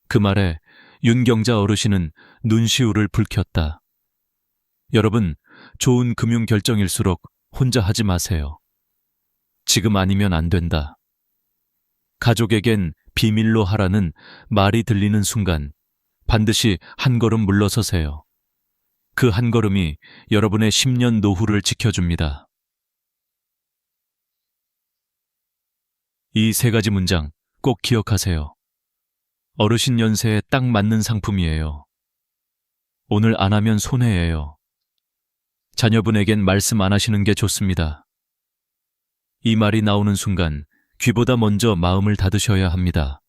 그 말에 윤경자 어르신은 눈시울을 붉혔다. 여러분, 좋은 금융 결정일수록 혼자 하지 마세요. 지금 아니면 안 된다. 가족에겐 비밀로 하라는 말이 들리는 순간 반드시 한 걸음 물러서세요. 그 한 걸음이 여러분의 10년 노후를 지켜줍니다. 이 세 가지 문장 꼭 기억하세요. 어르신 연세에 딱 맞는 상품이에요. 오늘 안 하면 손해예요. 자녀분에겐 말씀 안 하시는 게 좋습니다. 이 말이 나오는 순간 귀보다 먼저 마음을 닫으셔야 합니다.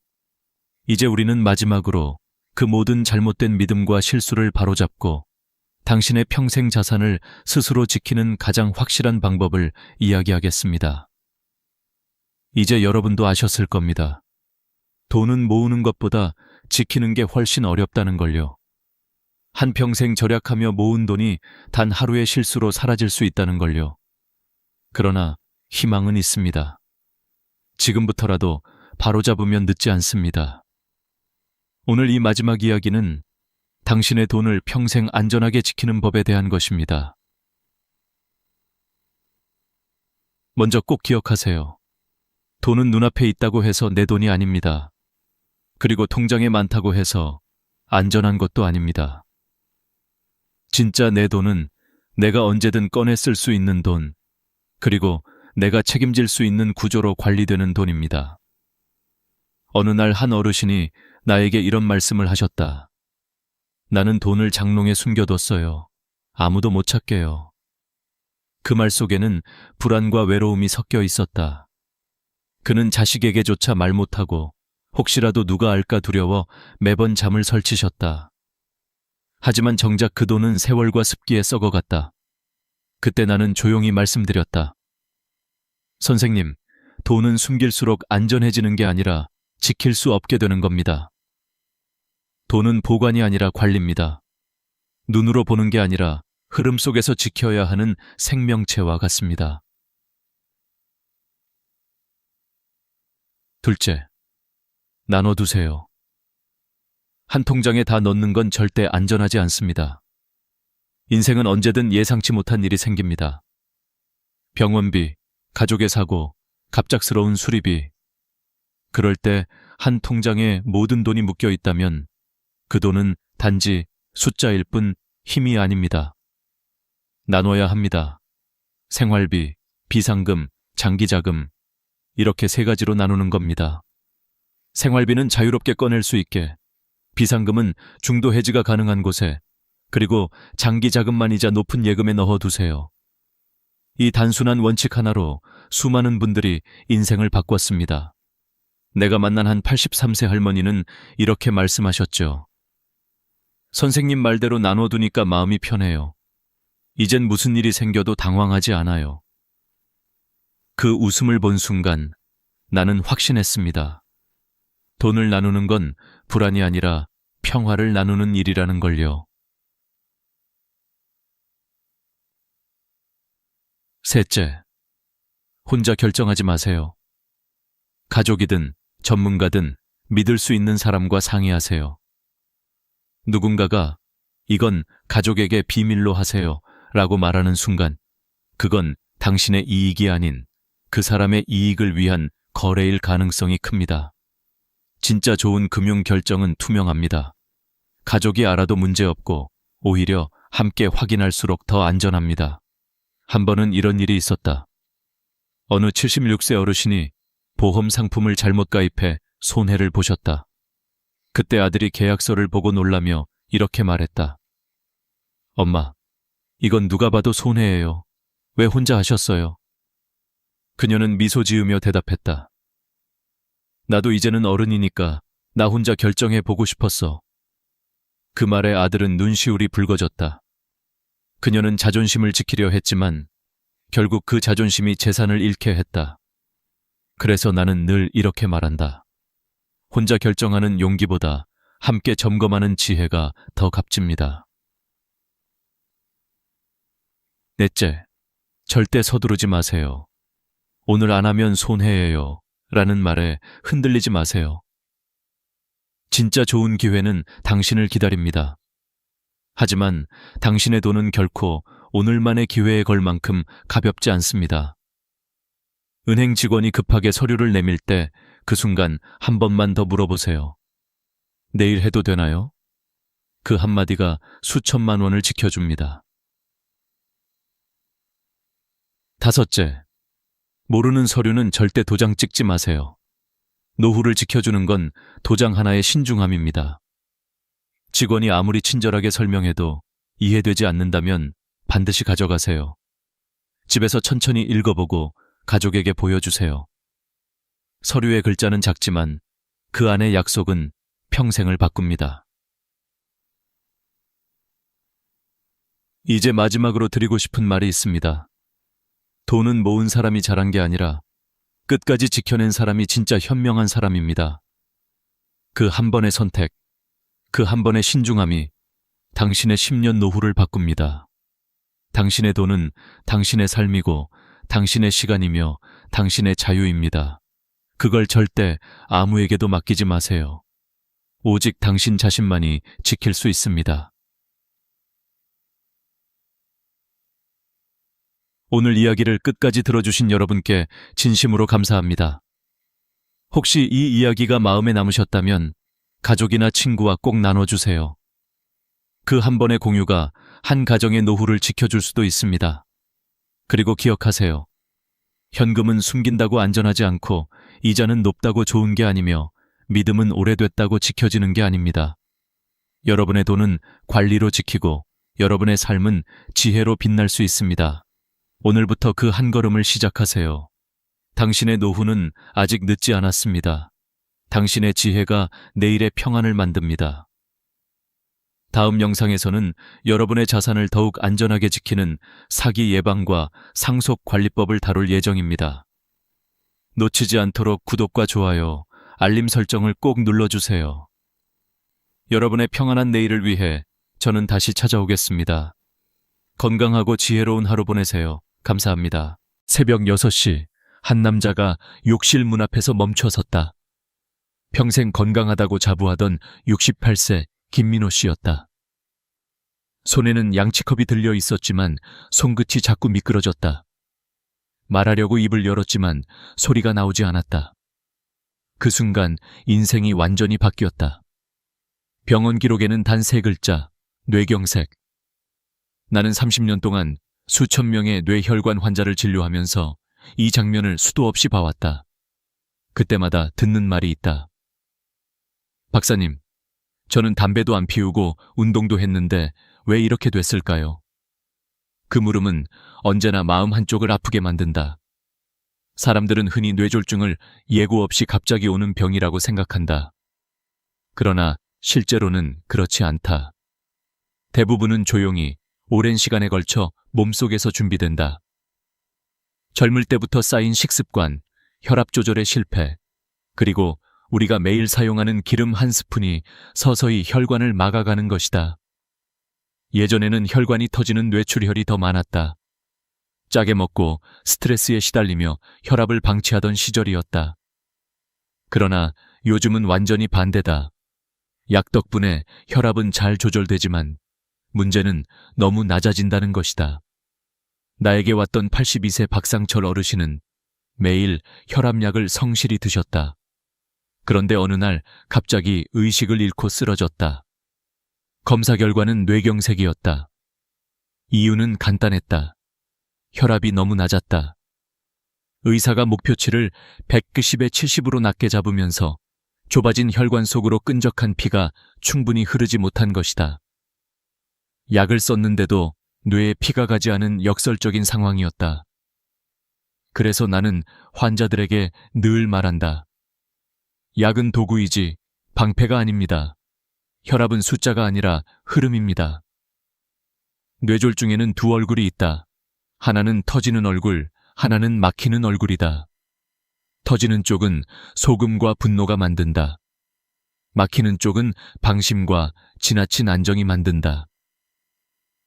이제 우리는 마지막으로 그 모든 잘못된 믿음과 실수를 바로잡고 당신의 평생 자산을 스스로 지키는 가장 확실한 방법을 이야기하겠습니다. 이제 여러분도 아셨을 겁니다. 돈은 모으는 것보다 지키는 게 훨씬 어렵다는 걸요. 한평생 절약하며 모은 돈이 단 하루의 실수로 사라질 수 있다는 걸요. 그러나 희망은 있습니다. 지금부터라도 바로잡으면 늦지 않습니다. 오늘 이 마지막 이야기는 당신의 돈을 평생 안전하게 지키는 법에 대한 것입니다. 먼저 꼭 기억하세요. 돈은 눈앞에 있다고 해서 내 돈이 아닙니다. 그리고 통장에 많다고 해서 안전한 것도 아닙니다. 진짜 내 돈은 내가 언제든 꺼내 쓸 수 있는 돈, 그리고 내가 책임질 수 있는 구조로 관리되는 돈입니다. 어느 날 한 어르신이 나에게 이런 말씀을 하셨다. 나는 돈을 장롱에 숨겨뒀어요. 아무도 못 찾게요. 그 말 속에는 불안과 외로움이 섞여 있었다. 그는 자식에게조차 말 못하고 혹시라도 누가 알까 두려워 매번 잠을 설치셨다. 하지만 정작 그 돈은 세월과 습기에 썩어갔다. 그때 나는 조용히 말씀드렸다. 선생님, 돈은 숨길수록 안전해지는 게 아니라 지킬 수 없게 되는 겁니다. 돈은 보관이 아니라 관리입니다. 눈으로 보는 게 아니라 흐름 속에서 지켜야 하는 생명체와 같습니다. 둘째, 나눠두세요. 한 통장에 다 넣는 건 절대 안전하지 않습니다. 인생은 언제든 예상치 못한 일이 생깁니다. 병원비, 가족의 사고, 갑작스러운 수리비. 그럴 때 한 통장에 모든 돈이 묶여 있다면 그 돈은 단지 숫자일 뿐 힘이 아닙니다. 나눠야 합니다. 생활비, 비상금, 장기자금, 이렇게 세 가지로 나누는 겁니다. 생활비는 자유롭게 꺼낼 수 있게, 비상금은 중도 해지가 가능한 곳에, 그리고 장기자금만이자 높은 예금에 넣어두세요. 이 단순한 원칙 하나로 수많은 분들이 인생을 바꿨습니다. 내가 만난 한 83세 할머니는 이렇게 말씀하셨죠. 선생님 말대로 나눠두니까 마음이 편해요. 이젠 무슨 일이 생겨도 당황하지 않아요. 그 웃음을 본 순간 나는 확신했습니다. 돈을 나누는 건 불안이 아니라 평화를 나누는 일이라는 걸요. 셋째, 혼자 결정하지 마세요. 가족이든 전문가든 믿을 수 있는 사람과 상의하세요. 누군가가 이건 가족에게 비밀로 하세요 라고 말하는 순간 그건 당신의 이익이 아닌 그 사람의 이익을 위한 거래일 가능성이 큽니다. 진짜 좋은 금융 결정은 투명합니다. 가족이 알아도 문제없고 오히려 함께 확인할수록 더 안전합니다. 한 번은 이런 일이 있었다. 어느 76세 어르신이 보험 상품을 잘못 가입해 손해를 보셨다. 그때 아들이 계약서를 보고 놀라며 이렇게 말했다. 엄마, 이건 누가 봐도 손해예요. 왜 혼자 하셨어요? 그녀는 미소 지으며 대답했다. 나도 이제는 어른이니까 나 혼자 결정해 보고 싶었어. 그 말에 아들은 눈시울이 붉어졌다. 그녀는 자존심을 지키려 했지만 결국 그 자존심이 재산을 잃게 했다. 그래서 나는 늘 이렇게 말한다. 혼자 결정하는 용기보다 함께 점검하는 지혜가 더 값집니다. 넷째, 절대 서두르지 마세요. 오늘 안 하면 손해예요. 라는 말에 흔들리지 마세요. 진짜 좋은 기회는 당신을 기다립니다. 하지만 당신의 돈은 결코 오늘만의 기회에 걸 만큼 가볍지 않습니다. 은행 직원이 급하게 서류를 내밀 때 그 순간 한 번만 더 물어보세요. 내일 해도 되나요? 그 한마디가 수천만 원을 지켜줍니다. 다섯째, 모르는 서류는 절대 도장 찍지 마세요. 노후를 지켜주는 건 도장 하나의 신중함입니다. 직원이 아무리 친절하게 설명해도 이해되지 않는다면 반드시 가져가세요. 집에서 천천히 읽어보고 가족에게 보여주세요. 서류의 글자는 작지만 그 안의 약속은 평생을 바꿉니다. 이제 마지막으로 드리고 싶은 말이 있습니다. 돈은 모은 사람이 잘한 게 아니라 끝까지 지켜낸 사람이 진짜 현명한 사람입니다. 그 한 번의 선택, 그 한 번의 신중함이 당신의 10년 노후를 바꿉니다. 당신의 돈은 당신의 삶이고 당신의 시간이며 당신의 자유입니다. 그걸 절대 아무에게도 맡기지 마세요. 오직 당신 자신만이 지킬 수 있습니다. 오늘 이야기를 끝까지 들어주신 여러분께 진심으로 감사합니다. 혹시 이 이야기가 마음에 남으셨다면 가족이나 친구와 꼭 나눠주세요. 그 한 번의 공유가 한 가정의 노후를 지켜줄 수도 있습니다. 그리고 기억하세요. 현금은 숨긴다고 안전하지 않고 이자는 높다고 좋은 게 아니며 믿음은 오래됐다고 지켜지는 게 아닙니다. 여러분의 돈은 관리로 지키고 여러분의 삶은 지혜로 빛날 수 있습니다. 오늘부터 그 한 걸음을 시작하세요. 당신의 노후는 아직 늦지 않았습니다. 당신의 지혜가 내일의 평안을 만듭니다. 다음 영상에서는 여러분의 자산을 더욱 안전하게 지키는 사기 예방과 상속 관리법을 다룰 예정입니다. 놓치지 않도록 구독과 좋아요, 알림 설정을 꼭 눌러주세요. 여러분의 평안한 내일을 위해 저는 다시 찾아오겠습니다. 건강하고 지혜로운 하루 보내세요. 감사합니다. 새벽 6시 한 남자가 욕실 문 앞에서 멈춰 섰다. 평생 건강하다고 자부하던 68세 김민호 씨였다. 손에는 양치컵이 들려 있었지만 손끝이 자꾸 미끄러졌다. 말하려고 입을 열었지만 소리가 나오지 않았다. 그 순간 인생이 완전히 바뀌었다. 병원 기록에는 단 3글자, 뇌경색. 나는 30년 동안 수천 명의 뇌혈관 환자를 진료하면서 이 장면을 수도 없이 봐왔다. 그때마다 듣는 말이 있다. 박사님, 저는 담배도 안 피우고 운동도 했는데 왜 이렇게 됐을까요? 그 물음은 언제나 마음 한쪽을 아프게 만든다. 사람들은 흔히 뇌졸중을 예고 없이 갑자기 오는 병이라고 생각한다. 그러나 실제로는 그렇지 않다. 대부분은 조용히 오랜 시간에 걸쳐 몸속에서 준비된다. 젊을 때부터 쌓인 식습관, 혈압 조절의 실패, 그리고 우리가 매일 사용하는 기름 한 스푼이 서서히 혈관을 막아가는 것이다. 예전에는 혈관이 터지는 뇌출혈이 더 많았다. 짜게 먹고 스트레스에 시달리며 혈압을 방치하던 시절이었다. 그러나 요즘은 완전히 반대다. 약 덕분에 혈압은 잘 조절되지만 문제는 너무 낮아진다는 것이다. 나에게 왔던 82세 박상철 어르신은 매일 혈압약을 성실히 드셨다. 그런데 어느 날 갑자기 의식을 잃고 쓰러졌다. 검사 결과는 뇌경색이었다. 이유는 간단했다. 혈압이 너무 낮았다. 의사가 목표치를 190에 70으로 낮게 잡으면서 좁아진 혈관 속으로 끈적한 피가 충분히 흐르지 못한 것이다. 약을 썼는데도 뇌에 피가 가지 않은 역설적인 상황이었다. 그래서 나는 환자들에게 늘 말한다. 약은 도구이지 방패가 아닙니다. 혈압은 숫자가 아니라 흐름입니다. 뇌졸중에는 두 얼굴이 있다. 하나는 터지는 얼굴, 하나는 막히는 얼굴이다. 터지는 쪽은 소금과 분노가 만든다. 막히는 쪽은 방심과 지나친 안정이 만든다.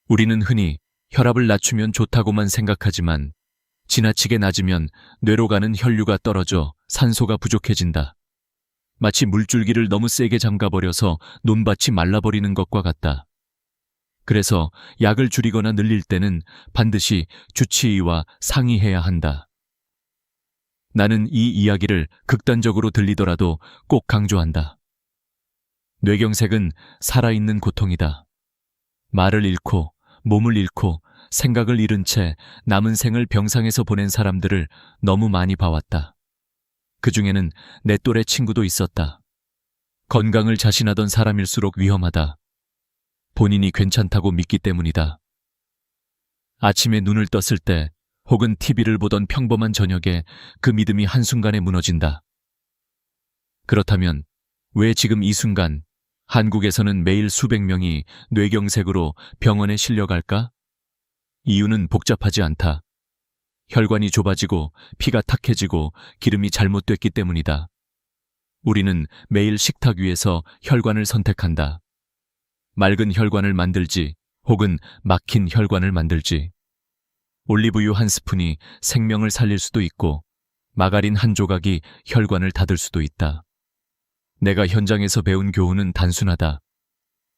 우리는 흔히 혈압을 낮추면 좋다고만 생각하지만 지나치게 낮으면 뇌로 가는 혈류가 떨어져 산소가 부족해진다. 마치 물줄기를 너무 세게 잠가버려서 논밭이 말라버리는 것과 같다. 그래서 약을 줄이거나 늘릴 때는 반드시 주치의와 상의해야 한다. 나는 이 이야기를 극단적으로 들리더라도 꼭 강조한다. 뇌경색은 살아있는 고통이다. 말을 잃고 몸을 잃고 생각을 잃은 채 남은 생을 병상에서 보낸 사람들을 너무 많이 봐왔다. 그 중에는 내 또래 친구도 있었다. 건강을 자신하던 사람일수록 위험하다. 본인이 괜찮다고 믿기 때문이다. 아침에 눈을 떴을 때 혹은 TV를 보던 평범한 저녁에 그 믿음이 한순간에 무너진다. 그렇다면 왜 지금 이 순간 한국에서는 매일 수백 명이 뇌경색으로 병원에 실려갈까? 이유는 복잡하지 않다. 혈관이 좁아지고 피가 탁해지고 기름이 잘못됐기 때문이다. 우리는 매일 식탁 위에서 혈관을 선택한다. 맑은 혈관을 만들지 혹은 막힌 혈관을 만들지. 올리브유 한 스푼이 생명을 살릴 수도 있고 마가린 한 조각이 혈관을 닫을 수도 있다. 내가 현장에서 배운 교훈은 단순하다.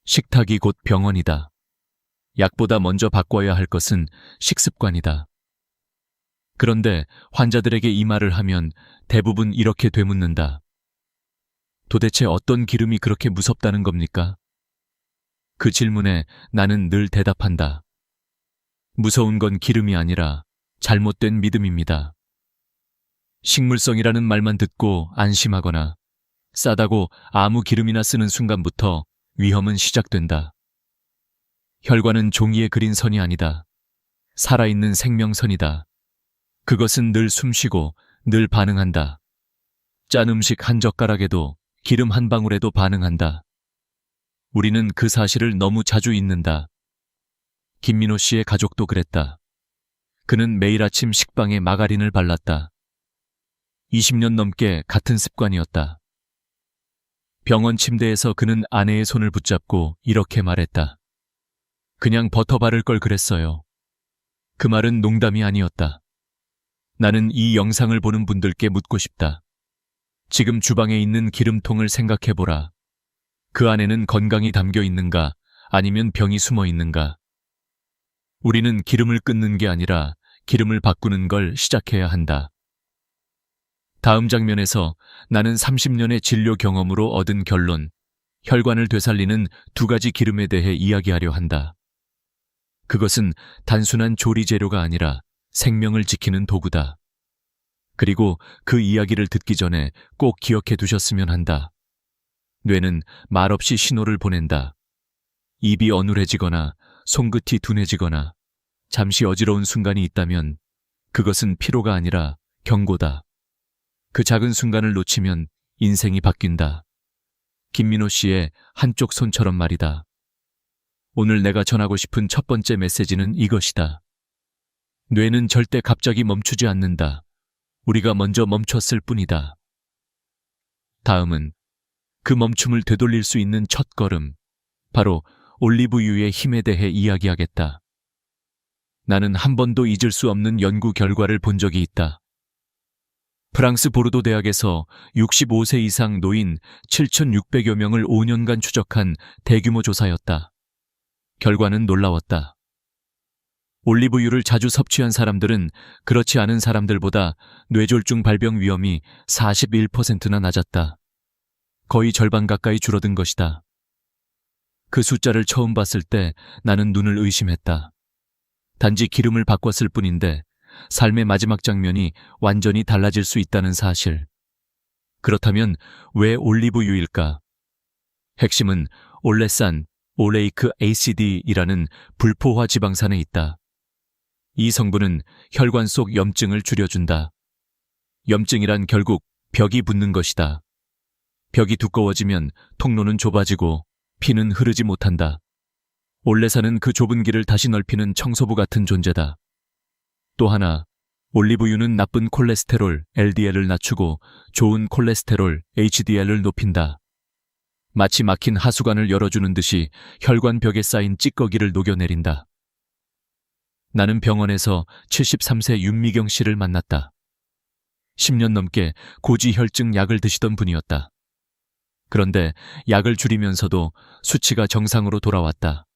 식탁이 곧 병원이다. 약보다 먼저 바꿔야 할 것은 식습관이다. 그런데 환자들에게 이 말을 하면 대부분 이렇게 되묻는다. 도대체 어떤 기름이 그렇게 무섭다는 겁니까? 그 질문에 나는 늘 대답한다. 무서운 건 기름이 아니라 잘못된 믿음입니다. 식물성이라는 말만 듣고 안심하거나 싸다고 아무 기름이나 쓰는 순간부터 위험은 시작된다. 혈관은 종이에 그린 선이 아니다. 살아있는 생명선이다. 그것은 늘 숨쉬고 늘 반응한다. 짠 음식 한 젓가락에도 기름 한 방울에도 반응한다. 우리는 그 사실을 너무 자주 잊는다. 김민호 씨의 가족도 그랬다. 그는 매일 아침 식빵에 마가린을 발랐다. 20년 넘게 같은 습관이었다. 병원 침대에서 그는 아내의 손을 붙잡고 이렇게 말했다. 그냥 버터 바를 걸 그랬어요. 그 말은 농담이 아니었다. 나는 이 영상을 보는 분들께 묻고 싶다. 지금 주방에 있는 기름통을 생각해보라. 그 안에는 건강이 담겨 있는가 아니면 병이 숨어 있는가? 우리는 기름을 끊는 게 아니라 기름을 바꾸는 걸 시작해야 한다. 다음 장면에서 나는 30년의 진료 경험으로 얻은 결론, 혈관을 되살리는 두 가지 기름에 대해 이야기하려 한다. 그것은 단순한 조리 재료가 아니라 생명을 지키는 도구다. 그리고 그 이야기를 듣기 전에 꼭 기억해 두셨으면 한다. 뇌는 말없이 신호를 보낸다. 입이 어눌해지거나 손끝이 둔해지거나 잠시 어지러운 순간이 있다면 그것은 피로가 아니라 경고다. 그 작은 순간을 놓치면 인생이 바뀐다. 김민호 씨의 한쪽 손처럼 말이다. 오늘 내가 전하고 싶은 첫 번째 메시지는 이것이다. 뇌는 절대 갑자기 멈추지 않는다. 우리가 먼저 멈췄을 뿐이다. 다음은 그 멈춤을 되돌릴 수 있는 첫 걸음, 바로 올리브유의 힘에 대해 이야기하겠다. 나는 한 번도 잊을 수 없는 연구 결과를 본 적이 있다. 프랑스 보르도 대학에서 65세 이상 노인 7,600여 명을 5년간 추적한 대규모 조사였다. 결과는 놀라웠다. 올리브유를 자주 섭취한 사람들은 그렇지 않은 사람들보다 뇌졸중 발병 위험이 41%나 낮았다. 거의 절반 가까이 줄어든 것이다. 그 숫자를 처음 봤을 때 나는 눈을 의심했다. 단지 기름을 바꿨을 뿐인데 삶의 마지막 장면이 완전히 달라질 수 있다는 사실. 그렇다면 왜 올리브유일까? 핵심은 올레산, 올레이크 ACD이라는 불포화 지방산에 있다. 이 성분은 혈관 속 염증을 줄여준다. 염증이란 결국 벽이 붙는 것이다. 벽이 두꺼워지면 통로는 좁아지고 피는 흐르지 못한다. 올레산은 그 좁은 길을 다시 넓히는 청소부 같은 존재다. 또 하나, 올리브유는 나쁜 콜레스테롤 LDL을 낮추고 좋은 콜레스테롤 HDL을 높인다. 마치 막힌 하수관을 열어주는 듯이 혈관 벽에 쌓인 찌꺼기를 녹여내린다. 나는 병원에서 73세 윤미경 씨를 만났다. 10년 넘게 고지혈증 약을 드시던 분이었다. 그런데 약을 줄이면서도 수치가 정상으로 돌아왔다.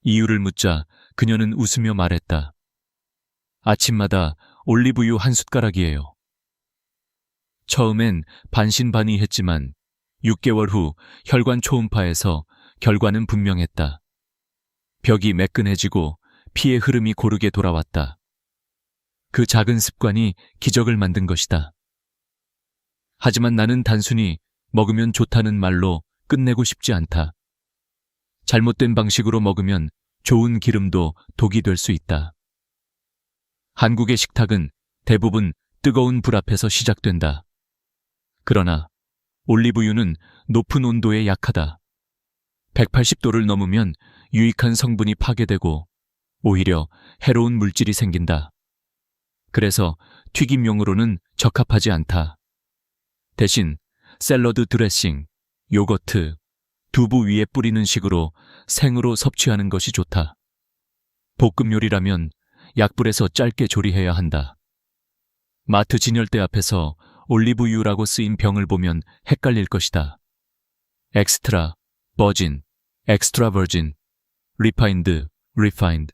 이유를 묻자 그녀는 웃으며 말했다. 아침마다 올리브유 한 숟가락이에요. 처음엔 반신반의했지만 6개월 후 혈관 초음파에서 결과는 분명했다. 벽이 매끈해지고 피의 흐름이 고르게 돌아왔다. 그 작은 습관이 기적을 만든 것이다. 하지만 나는 단순히 먹으면 좋다는 말로 끝내고 싶지 않다. 잘못된 방식으로 먹으면 좋은 기름도 독이 될 수 있다. 한국의 식탁은 대부분 뜨거운 불 앞에서 시작된다. 그러나 올리브유는 높은 온도에 약하다. 180도를 넘으면 유익한 성분이 파괴되고 오히려 해로운 물질이 생긴다. 그래서 튀김용으로는 적합하지 않다. 대신 샐러드 드레싱, 요거트, 두부 위에 뿌리는 식으로 생으로 섭취하는 것이 좋다. 볶음 요리라면 약불에서 짧게 조리해야 한다. 마트 진열대 앞에서 올리브유라고 쓰인 병을 보면 헷갈릴 것이다. 엑스트라, 버진, 엑스트라 버진, 리파인드, 리파인드,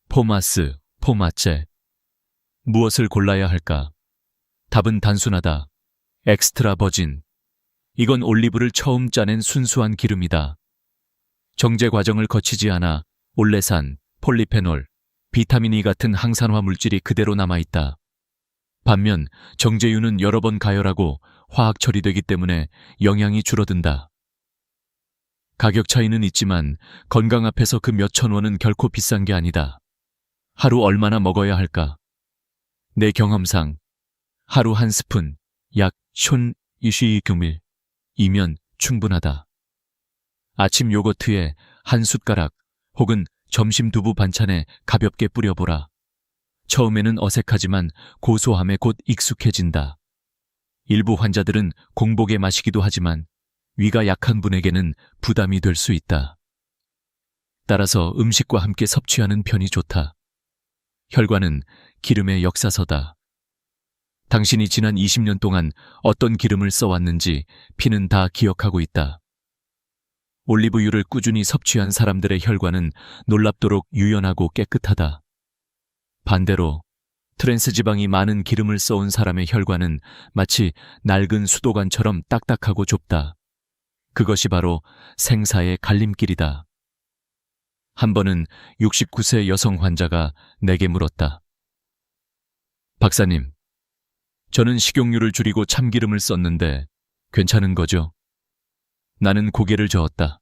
포마스, 포마체. 무엇을 골라야 할까? 답은 단순하다. 엑스트라 버진. 이건 올리브를 처음 짜낸 순수한 기름이다. 정제 과정을 거치지 않아 올레산, 폴리페놀, 비타민 E 같은 항산화 물질이 그대로 남아있다. 반면 정제유는 여러 번 가열하고 화학 처리되기 때문에 영양이 줄어든다. 가격 차이는 있지만 건강 앞에서 그 몇천 원은 결코 비싼 게 아니다. 하루 얼마나 먹어야 할까? 내 경험상 하루 한 스푼, 약 1,020ml이면 충분하다. 아침 요거트에 한 숟가락 혹은 점심 두부 반찬에 가볍게 뿌려보라. 처음에는 어색하지만 고소함에 곧 익숙해진다. 일부 환자들은 공복에 마시기도 하지만 위가 약한 분에게는 부담이 될 수 있다. 따라서 음식과 함께 섭취하는 편이 좋다. 혈관은 기름의 역사서다. 당신이 지난 20년 동안 어떤 기름을 써왔는지 피는 다 기억하고 있다. 올리브유를 꾸준히 섭취한 사람들의 혈관은 놀랍도록 유연하고 깨끗하다. 반대로 트랜스 지방이 많은 기름을 써온 사람의 혈관은 마치 낡은 수도관처럼 딱딱하고 좁다. 그것이 바로 생사의 갈림길이다. 한 번은 69세 여성 환자가 내게 물었다. 박사님, 저는 식용유를 줄이고 참기름을 썼는데 괜찮은 거죠? 나는 고개를 저었다.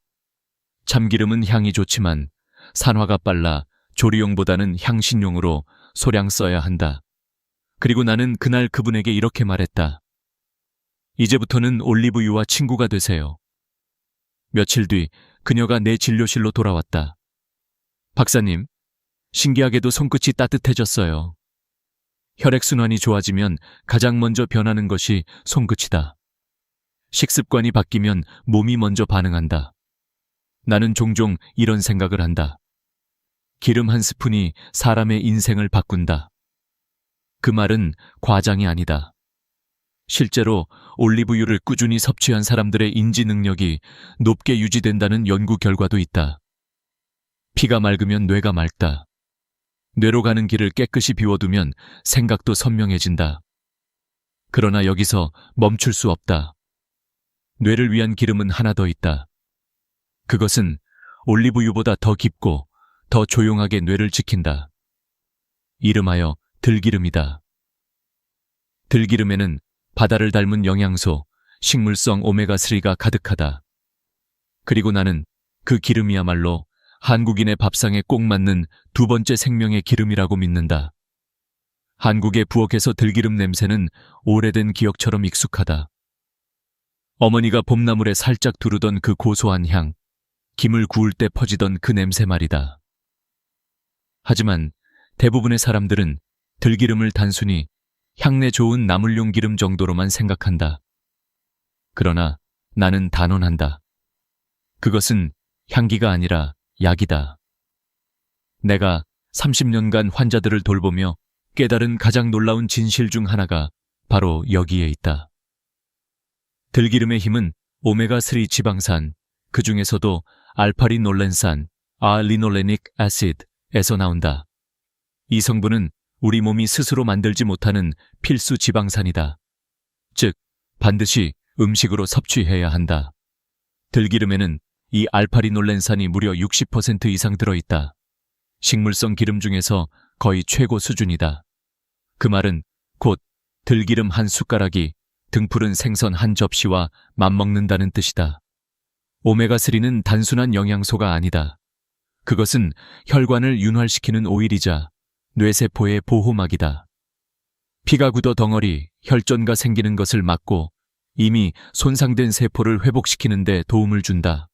참기름은 향이 좋지만 산화가 빨라 조리용보다는 향신용으로 소량 써야 한다. 그리고 나는 그날 그분에게 이렇게 말했다. 이제부터는 올리브유와 친구가 되세요. 며칠 뒤 그녀가 내 진료실로 돌아왔다. 박사님, 신기하게도 손끝이 따뜻해졌어요. 혈액순환이 좋아지면 가장 먼저 변하는 것이 손끝이다. 식습관이 바뀌면 몸이 먼저 반응한다. 나는 종종 이런 생각을 한다. 기름 한 스푼이 사람의 인생을 바꾼다. 그 말은 과장이 아니다. 실제로 올리브유를 꾸준히 섭취한 사람들의 인지 능력이 높게 유지된다는 연구 결과도 있다. 피가 맑으면 뇌가 맑다. 뇌로 가는 길을 깨끗이 비워두면 생각도 선명해진다. 그러나 여기서 멈출 수 없다. 뇌를 위한 기름은 하나 더 있다. 그것은 올리브유보다 더 깊고 더 조용하게 뇌를 지킨다. 이름하여 들기름이다. 들기름에는 바다를 닮은 영양소, 식물성 오메가3가 가득하다. 그리고 나는 그 기름이야말로 한국인의 밥상에 꼭 맞는 두 번째 생명의 기름이라고 믿는다. 한국의 부엌에서 들기름 냄새는 오래된 기억처럼 익숙하다. 어머니가 봄나물에 살짝 두르던 그 고소한 향, 김을 구울 때 퍼지던 그 냄새 말이다. 하지만 대부분의 사람들은 들기름을 단순히 향내 좋은 나물용 기름 정도로만 생각한다. 그러나 나는 단언한다. 그것은 향기가 아니라 약이다. 내가 30년간 환자들을 돌보며 깨달은 가장 놀라운 진실 중 하나가 바로 여기에 있다. 들기름의 힘은 오메가3 지방산, 그 중에서도 알파리놀렌산, 아리놀레닉 애시드에서 나온다. 이 성분은 우리 몸이 스스로 만들지 못하는 필수 지방산이다. 즉, 반드시 음식으로 섭취해야 한다. 들기름에는 이 알파리놀렌산이 무려 60% 이상 들어있다. 식물성 기름 중에서 거의 최고 수준이다. 그 말은 곧 들기름 한 숟가락이 등푸른 생선 한 접시와 맞먹는다는 뜻이다. 오메가3는 단순한 영양소가 아니다. 그것은 혈관을 윤활시키는 오일이자 뇌세포의 보호막이다. 피가 굳어 덩어리, 혈전가 생기는 것을 막고 이미 손상된 세포를 회복시키는 데 도움을 준다.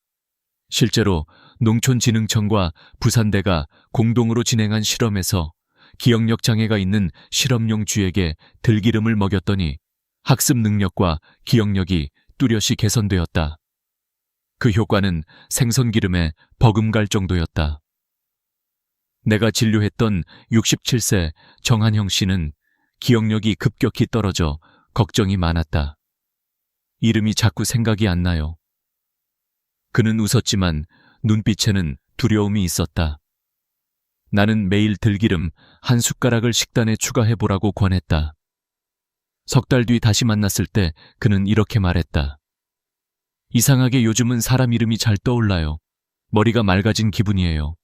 실제로 농촌진흥청과 부산대가 공동으로 진행한 실험에서 기억력 장애가 있는 실험용 쥐에게 들기름을 먹였더니 학습 능력과 기억력이 뚜렷이 개선되었다. 그 효과는 생선기름에 버금갈 정도였다. 내가 진료했던 67세 정한형 씨는 기억력이 급격히 떨어져 걱정이 많았다. 이름이 자꾸 생각이 안 나요. 그는 웃었지만 눈빛에는 두려움이 있었다. 나는 매일 들기름 한 숟가락을 식단에 추가해보라고 권했다. 석 달 뒤 다시 만났을 때 그는 이렇게 말했다. 이상하게 요즘은 사람 이름이 잘 떠올라요. 머리가 맑아진 기분이에요.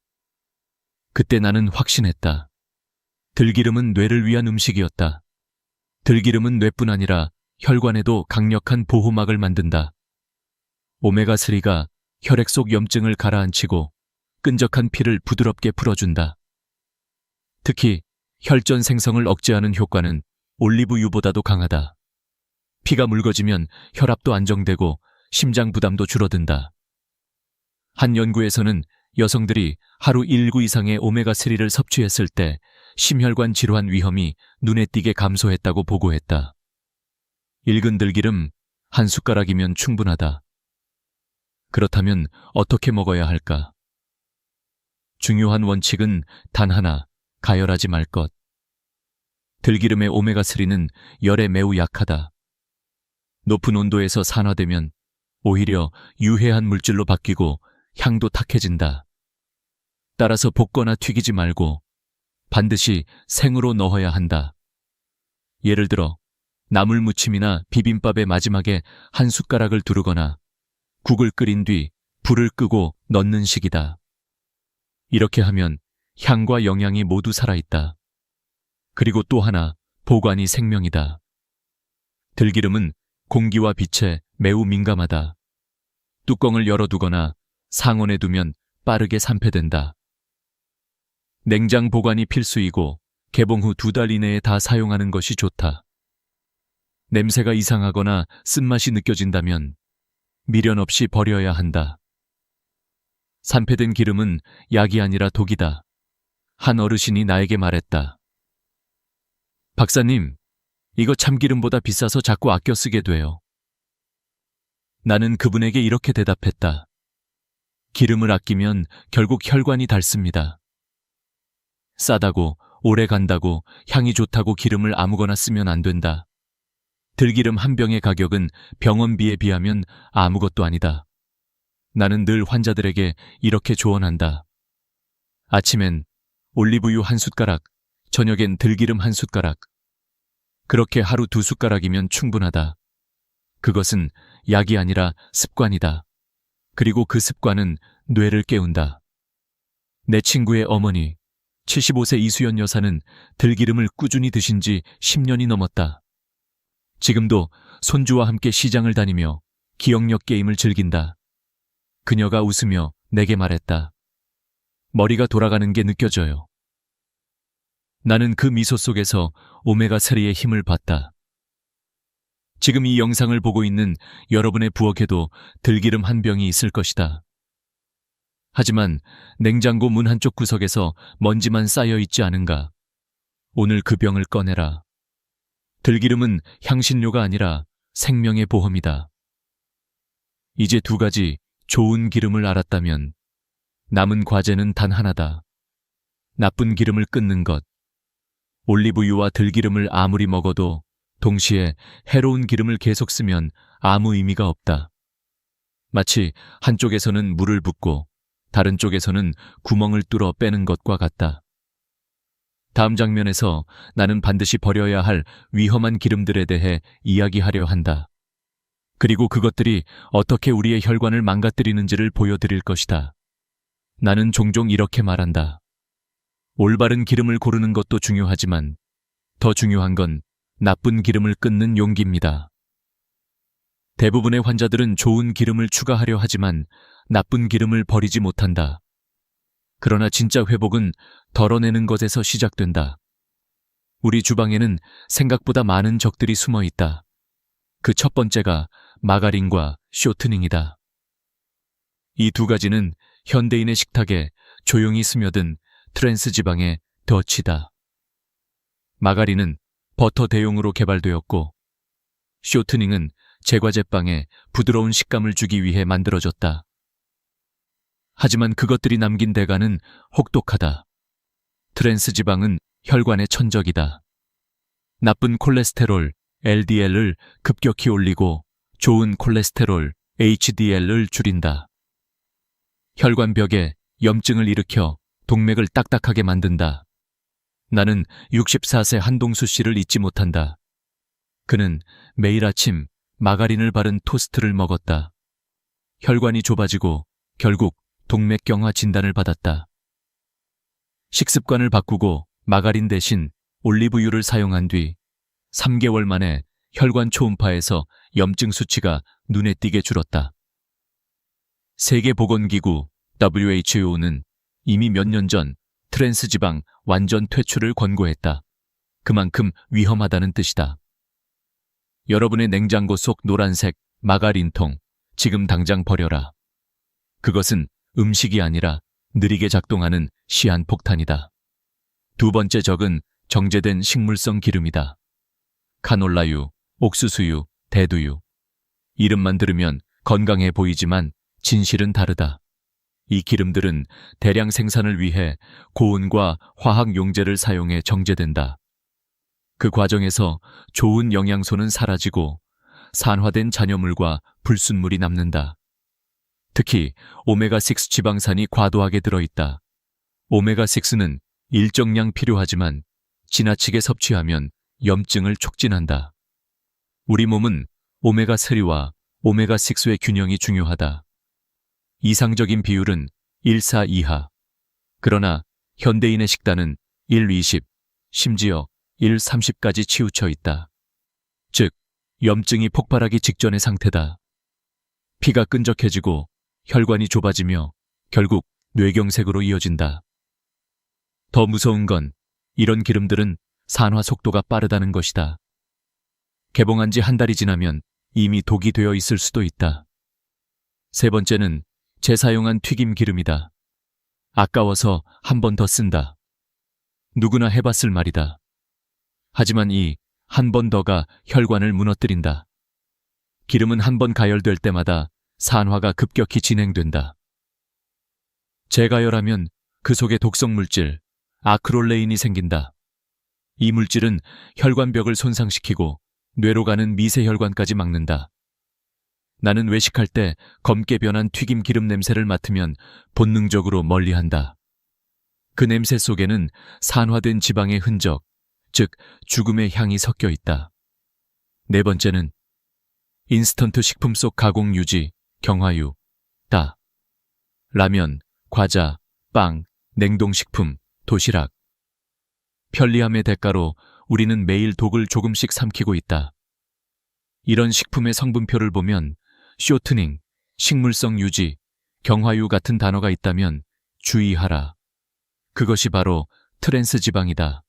그때 나는 확신했다. 들기름은 뇌를 위한 음식이었다. 들기름은 뇌뿐 아니라 혈관에도 강력한 보호막을 만든다. 오메가3가 혈액 속 염증을 가라앉히고 끈적한 피를 부드럽게 풀어준다. 특히 혈전 생성을 억제하는 효과는 올리브유보다도 강하다. 피가 묽어지면 혈압도 안정되고 심장 부담도 줄어든다. 한 연구에서는 여성들이 하루 1구 이상의 오메가3를 섭취했을 때 심혈관 질환 위험이 눈에 띄게 감소했다고 보고했다. 익은 들기름 한 숟가락이면 충분하다. 그렇다면 어떻게 먹어야 할까? 중요한 원칙은 단 하나, 가열하지 말 것. 들기름의 오메가3는 열에 매우 약하다. 높은 온도에서 산화되면 오히려 유해한 물질로 바뀌고 향도 탁해진다. 따라서 볶거나 튀기지 말고 반드시 생으로 넣어야 한다. 예를 들어 나물 무침이나 비빔밥의 마지막에 한 숟가락을 두르거나 국을 끓인 뒤 불을 끄고 넣는 식이다. 이렇게 하면 향과 영양이 모두 살아있다. 그리고 또 하나, 보관이 생명이다. 들기름은 공기와 빛에 매우 민감하다. 뚜껑을 열어두거나 상온에 두면 빠르게 산패된다. 냉장 보관이 필수이고 개봉 후 2달 이내에 다 사용하는 것이 좋다. 냄새가 이상하거나 쓴맛이 느껴진다면 미련 없이 버려야 한다. 산패된 기름은 약이 아니라 독이다. 한 어르신이 나에게 말했다. 박사님, 이거 참기름보다 비싸서 자꾸 아껴 쓰게 돼요. 나는 그분에게 이렇게 대답했다. 기름을 아끼면 결국 혈관이 닳습니다. 싸다고, 오래 간다고, 향이 좋다고 기름을 아무거나 쓰면 안 된다. 들기름 한 병의 가격은 병원비에 비하면 아무것도 아니다. 나는 늘 환자들에게 이렇게 조언한다. 아침엔 올리브유 한 숟가락, 저녁엔 들기름 한 숟가락. 그렇게 하루 2숟가락이면 충분하다. 그것은 약이 아니라 습관이다. 그리고 그 습관은 뇌를 깨운다. 내 친구의 어머니, 75세 이수연 여사는 들기름을 꾸준히 드신 지 10년이 넘었다. 지금도 손주와 함께 시장을 다니며 기억력 게임을 즐긴다. 그녀가 웃으며 내게 말했다. 머리가 돌아가는 게 느껴져요. 나는 그 미소 속에서 오메가3의 힘을 봤다. 지금 이 영상을 보고 있는 여러분의 부엌에도 들기름 한 병이 있을 것이다. 하지만 냉장고 문 한쪽 구석에서 먼지만 쌓여 있지 않은가? 오늘 그 병을 꺼내라. 들기름은 향신료가 아니라 생명의 보험이다. 이제 2가지 좋은 기름을 알았다면 남은 과제는 단 하나다. 나쁜 기름을 끊는 것. 올리브유와 들기름을 아무리 먹어도 동시에 해로운 기름을 계속 쓰면 아무 의미가 없다. 마치 한쪽에서는 물을 붓고 다른 쪽에서는 구멍을 뚫어 빼는 것과 같다. 다음 장면에서 나는 반드시 버려야 할 위험한 기름들에 대해 이야기하려 한다. 그리고 그것들이 어떻게 우리의 혈관을 망가뜨리는지를 보여드릴 것이다. 나는 종종 이렇게 말한다. 올바른 기름을 고르는 것도 중요하지만 더 중요한 건 나쁜 기름을 끊는 용기입니다. 대부분의 환자들은 좋은 기름을 추가하려 하지만 나쁜 기름을 버리지 못한다. 그러나 진짜 회복은 덜어내는 것에서 시작된다. 우리 주방에는 생각보다 많은 적들이 숨어 있다. 그 첫 번째가 마가린과 쇼트닝이다. 이 2가지는 현대인의 식탁에 조용히 스며든 트랜스 지방의 덫이다. 마가린은 버터 대용으로 개발되었고 쇼트닝은 제과제빵에 부드러운 식감을 주기 위해 만들어졌다. 하지만 그것들이 남긴 대가는 혹독하다. 트랜스 지방은 혈관의 천적이다. 나쁜 콜레스테롤 LDL을 급격히 올리고 좋은 콜레스테롤 HDL을 줄인다. 혈관벽에 염증을 일으켜 동맥을 딱딱하게 만든다. 나는 64세 한동수 씨를 잊지 못한다. 그는 매일 아침 마가린을 바른 토스트를 먹었다. 혈관이 좁아지고 결국 동맥경화 진단을 받았다. 식습관을 바꾸고 마가린 대신 올리브유를 사용한 뒤 3개월 만에 혈관 초음파에서 염증 수치가 눈에 띄게 줄었다. 세계보건기구 WHO는 이미 몇 년 전 트랜스 지방 완전 퇴출을 권고했다. 그만큼 위험하다는 뜻이다. 여러분의 냉장고 속 노란색 마가린통 지금 당장 버려라. 그것은 음식이 아니라 느리게 작동하는 시한폭탄이다. 2번째 적은 정제된 식물성 기름이다. 카놀라유, 옥수수유, 대두유. 이름만 들으면 건강해 보이지만 진실은 다르다. 이 기름들은 대량 생산을 위해 고온과 화학 용제를 사용해 정제된다. 그 과정에서 좋은 영양소는 사라지고 산화된 잔여물과 불순물이 남는다. 특히 오메가6 지방산이 과도하게 들어있다. 오메가6는 일정량 필요하지만 지나치게 섭취하면 염증을 촉진한다. 우리 몸은 오메가3와 오메가6의 균형이 중요하다. 이상적인 비율은 1:4 이하. 그러나 현대인의 식단은 1:20, 심지어 1:30까지 치우쳐 있다. 즉, 염증이 폭발하기 직전의 상태다. 피가 끈적해지고 혈관이 좁아지며 결국 뇌경색으로 이어진다. 더 무서운 건 이런 기름들은 산화 속도가 빠르다는 것이다. 개봉한 지 한 달이 지나면 이미 독이 되어 있을 수도 있다. 3번째는 재사용한 튀김 기름이다. 아까워서 한 번 더 쓴다. 누구나 해봤을 말이다. 하지만 이 한 번 더가 혈관을 무너뜨린다. 기름은 한 번 가열될 때마다 산화가 급격히 진행된다. 재가열하면 그 속에 독성 물질, 아크롤레인이 생긴다. 이 물질은 혈관벽을 손상시키고 뇌로 가는 미세혈관까지 막는다. 나는 외식할 때 검게 변한 튀김 기름 냄새를 맡으면 본능적으로 멀리한다. 그 냄새 속에는 산화된 지방의 흔적, 즉 죽음의 향이 섞여 있다. 네 번째는 인스턴트 식품 속 가공 유지, 경화유, 다. 라면, 과자, 빵, 냉동식품, 도시락. 편리함의 대가로 우리는 매일 독을 조금씩 삼키고 있다. 이런 식품의 성분표를 보면 쇼트닝, 식물성 유지, 경화유 같은 단어가 있다면 주의하라. 그것이 바로 트랜스 지방이다.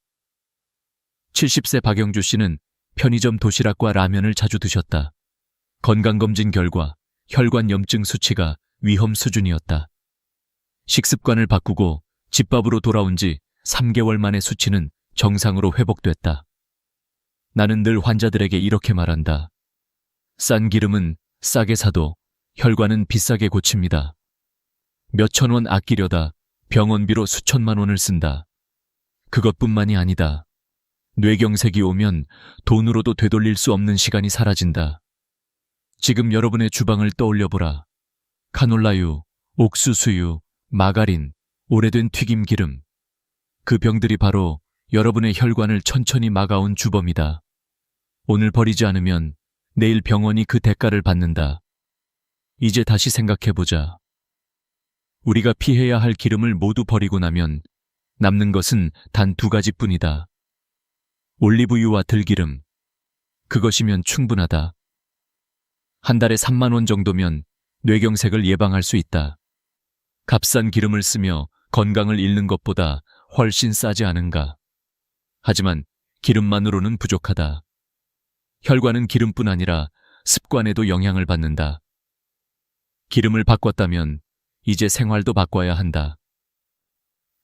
70세 박영주 씨는 편의점 도시락과 라면을 자주 드셨다. 건강검진 결과 혈관 염증 수치가 위험 수준이었다. 식습관을 바꾸고 집밥으로 돌아온 지 3개월 만에 수치는 정상으로 회복됐다. 나는 늘 환자들에게 이렇게 말한다. 싼 기름은 싸게 사도 혈관은 비싸게 고칩니다. 몇천 원 아끼려다 병원비로 수천만 원을 쓴다. 그것뿐만이 아니다. 뇌경색이 오면 돈으로도 되돌릴 수 없는 시간이 사라진다. 지금 여러분의 주방을 떠올려보라. 카놀라유, 옥수수유, 마가린, 오래된 튀김기름. 그 병들이 바로 여러분의 혈관을 천천히 막아온 주범이다. 오늘 버리지 않으면 내일 병원이 그 대가를 받는다. 이제 다시 생각해보자. 우리가 피해야 할 기름을 모두 버리고 나면 남는 것은 단 2가지뿐이다. 올리브유와 들기름. 그것이면 충분하다. 한 달에 3만 원 정도면 뇌경색을 예방할 수 있다. 값싼 기름을 쓰며 건강을 잃는 것보다 훨씬 싸지 않은가. 하지만 기름만으로는 부족하다. 혈관은 기름뿐 아니라 습관에도 영향을 받는다. 기름을 바꿨다면 이제 생활도 바꿔야 한다.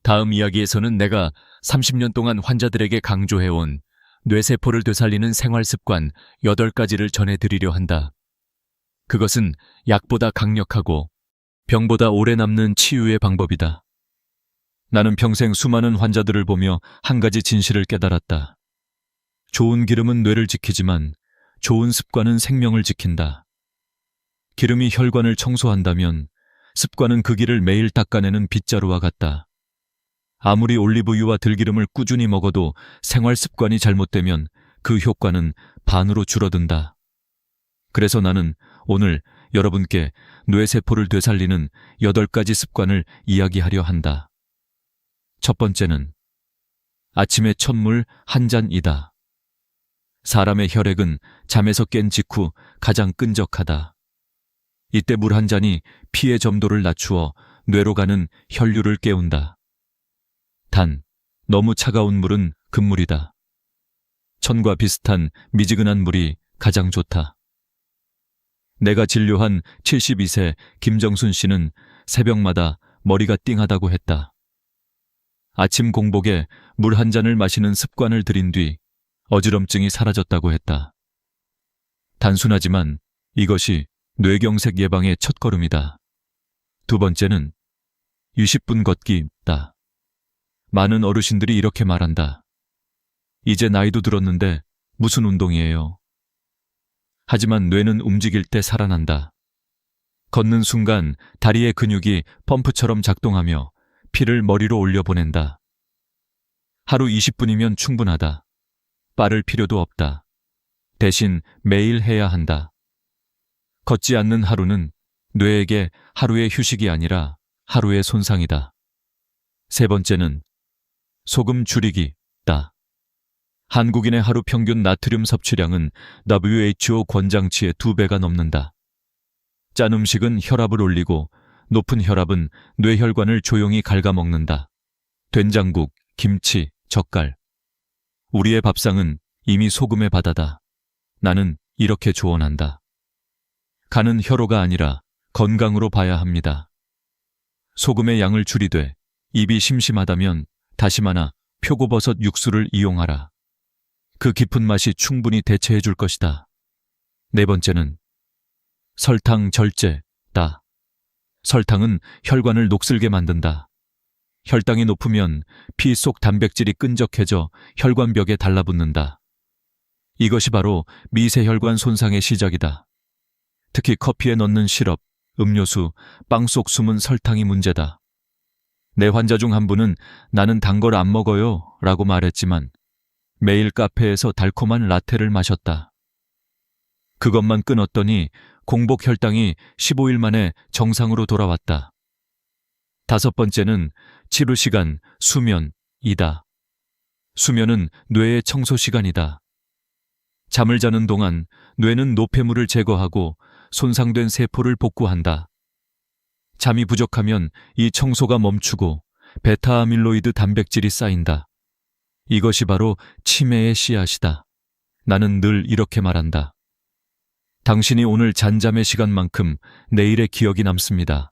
다음 이야기에서는 내가 30년 동안 환자들에게 강조해온 뇌세포를 되살리는 생활습관 8가지를 전해드리려 한다. 그것은 약보다 강력하고 병보다 오래 남는 치유의 방법이다. 나는 평생 수많은 환자들을 보며 한 가지 진실을 깨달았다. 좋은 기름은 뇌를 지키지만 좋은 습관은 생명을 지킨다. 기름이 혈관을 청소한다면 습관은 그 길을 매일 닦아내는 빗자루와 같다. 아무리 올리브유와 들기름을 꾸준히 먹어도 생활 습관이 잘못되면 그 효과는 반으로 줄어든다. 그래서 나는 오늘 여러분께 뇌세포를 되살리는 8가지 습관을 이야기하려 한다. 첫 번째는 아침에 첫물 한 잔이다. 사람의 혈액은 잠에서 깬 직후 가장 끈적하다. 이때 물 한 잔이 피의 점도를 낮추어 뇌로 가는 혈류를 깨운다. 단, 너무 차가운 물은 금물이다. 천과 비슷한 미지근한 물이 가장 좋다. 내가 진료한 72세 김정순 씨는 새벽마다 머리가 띵하다고 했다. 아침 공복에 물 한 잔을 마시는 습관을 들인 뒤 어지럼증이 사라졌다고 했다. 단순하지만 이것이 뇌경색 예방의 첫걸음이다. 두 번째는 60분 걷기다. 많은 어르신들이 이렇게 말한다. 이제 나이도 들었는데 무슨 운동이에요? 하지만 뇌는 움직일 때 살아난다. 걷는 순간 다리의 근육이 펌프처럼 작동하며 피를 머리로 올려보낸다. 하루 20분이면 충분하다. 빠를 필요도 없다. 대신 매일 해야 한다. 걷지 않는 하루는 뇌에게 하루의 휴식이 아니라 하루의 손상이다. 세 번째는 소금 줄이기다. 한국인의 하루 평균 나트륨 섭취량은 WHO 권장치의 2배가 넘는다. 짠 음식은 혈압을 올리고 높은 혈압은 뇌혈관을 조용히 갉아먹는다. 된장국, 김치, 젓갈. 우리의 밥상은 이미 소금의 바다다. 나는 이렇게 조언한다. 간은 혈호가 아니라 건강으로 봐야 합니다. 소금의 양을 줄이되 입이 심심하다면 다시마나 표고버섯 육수를 이용하라. 그 깊은 맛이 충분히 대체해 줄 것이다. 네 번째는 설탕 절제다. 설탕은 혈관을 녹슬게 만든다. 혈당이 높으면 피 속 단백질이 끈적해져 혈관벽에 달라붙는다. 이것이 바로 미세혈관 손상의 시작이다. 특히 커피에 넣는 시럽, 음료수, 빵 속 숨은 설탕이 문제다. 내 환자 중 한 분은 나는 단 걸 안 먹어요 라고 말했지만 매일 카페에서 달콤한 라테를 마셨다. 그것만 끊었더니 공복 혈당이 15일 만에 정상으로 돌아왔다. 5번째는 치루 시간, 수면이다. 수면은 뇌의 청소 시간이다. 잠을 자는 동안 뇌는 노폐물을 제거하고 손상된 세포를 복구한다. 잠이 부족하면 이 청소가 멈추고 베타아밀로이드 단백질이 쌓인다. 이것이 바로 치매의 씨앗이다. 나는 늘 이렇게 말한다. 당신이 오늘 잔잠의 시간만큼 내일의 기억이 남습니다.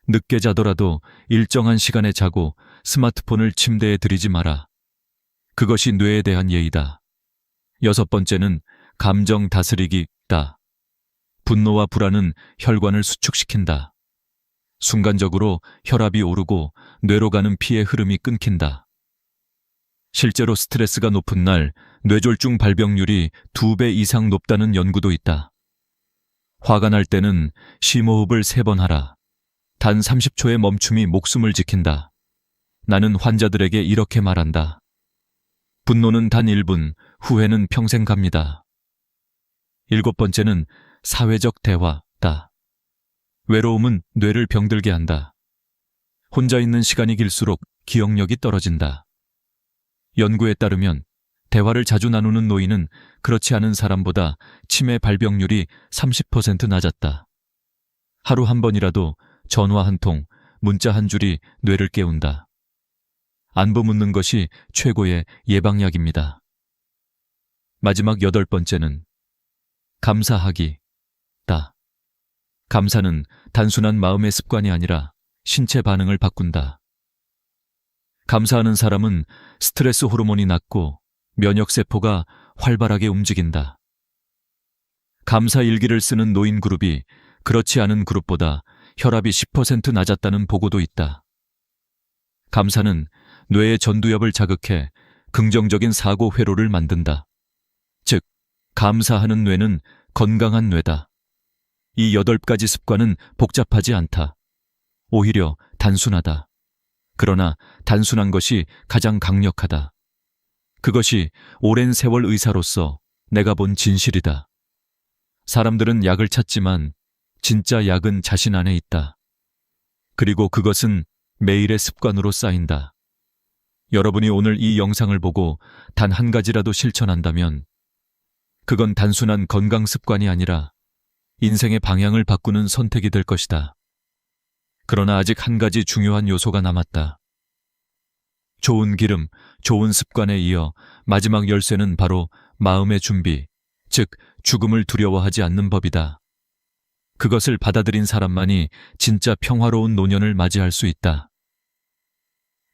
늦게 자더라도 일정한 시간에 자고 스마트폰을 침대에 들이지 마라. 그것이 뇌에 대한 예의다. 6번째는 감정 다스리기다. 분노와 불안은 혈관을 수축시킨다. 순간적으로 혈압이 오르고 뇌로 가는 피의 흐름이 끊긴다. 실제로 스트레스가 높은 날 뇌졸중 발병률이 2배 이상 높다는 연구도 있다. 화가 날 때는 심호흡을 3번 하라. 단 30초의 멈춤이 목숨을 지킨다. 나는 환자들에게 이렇게 말한다. 분노는 단 1분, 후회는 평생 갑니다. 7번째는 사회적 대화다. 외로움은 뇌를 병들게 한다. 혼자 있는 시간이 길수록 기억력이 떨어진다. 연구에 따르면 대화를 자주 나누는 노인은 그렇지 않은 사람보다 치매 발병률이 30% 낮았다. 하루 한 번이라도 전화 한 통, 문자 한 줄이 뇌를 깨운다. 안부 묻는 것이 최고의 예방약입니다. 마지막 8번째는 감사하기다. 감사는 단순한 마음의 습관이 아니라 신체 반응을 바꾼다. 감사하는 사람은 스트레스 호르몬이 낮고 면역세포가 활발하게 움직인다. 감사 일기를 쓰는 노인 그룹이 그렇지 않은 그룹보다 혈압이 10% 낮았다는 보고도 있다. 감사는 뇌의 전두엽을 자극해 긍정적인 사고 회로를 만든다. 즉, 감사하는 뇌는 건강한 뇌다. 이 8가지 습관은 복잡하지 않다. 오히려 단순하다. 그러나 단순한 것이 가장 강력하다. 그것이 오랜 세월 의사로서 내가 본 진실이다. 사람들은 약을 찾지만 진짜 약은 자신 안에 있다. 그리고 그것은 매일의 습관으로 쌓인다. 여러분이 오늘 이 영상을 보고 단 한 가지라도 실천한다면 그건 단순한 건강 습관이 아니라 인생의 방향을 바꾸는 선택이 될 것이다. 그러나 아직 한 가지 중요한 요소가 남았다. 좋은 기름, 좋은 습관에 이어 마지막 열쇠는 바로 마음의 준비, 즉 죽음을 두려워하지 않는 법이다. 그것을 받아들인 사람만이 진짜 평화로운 노년을 맞이할 수 있다.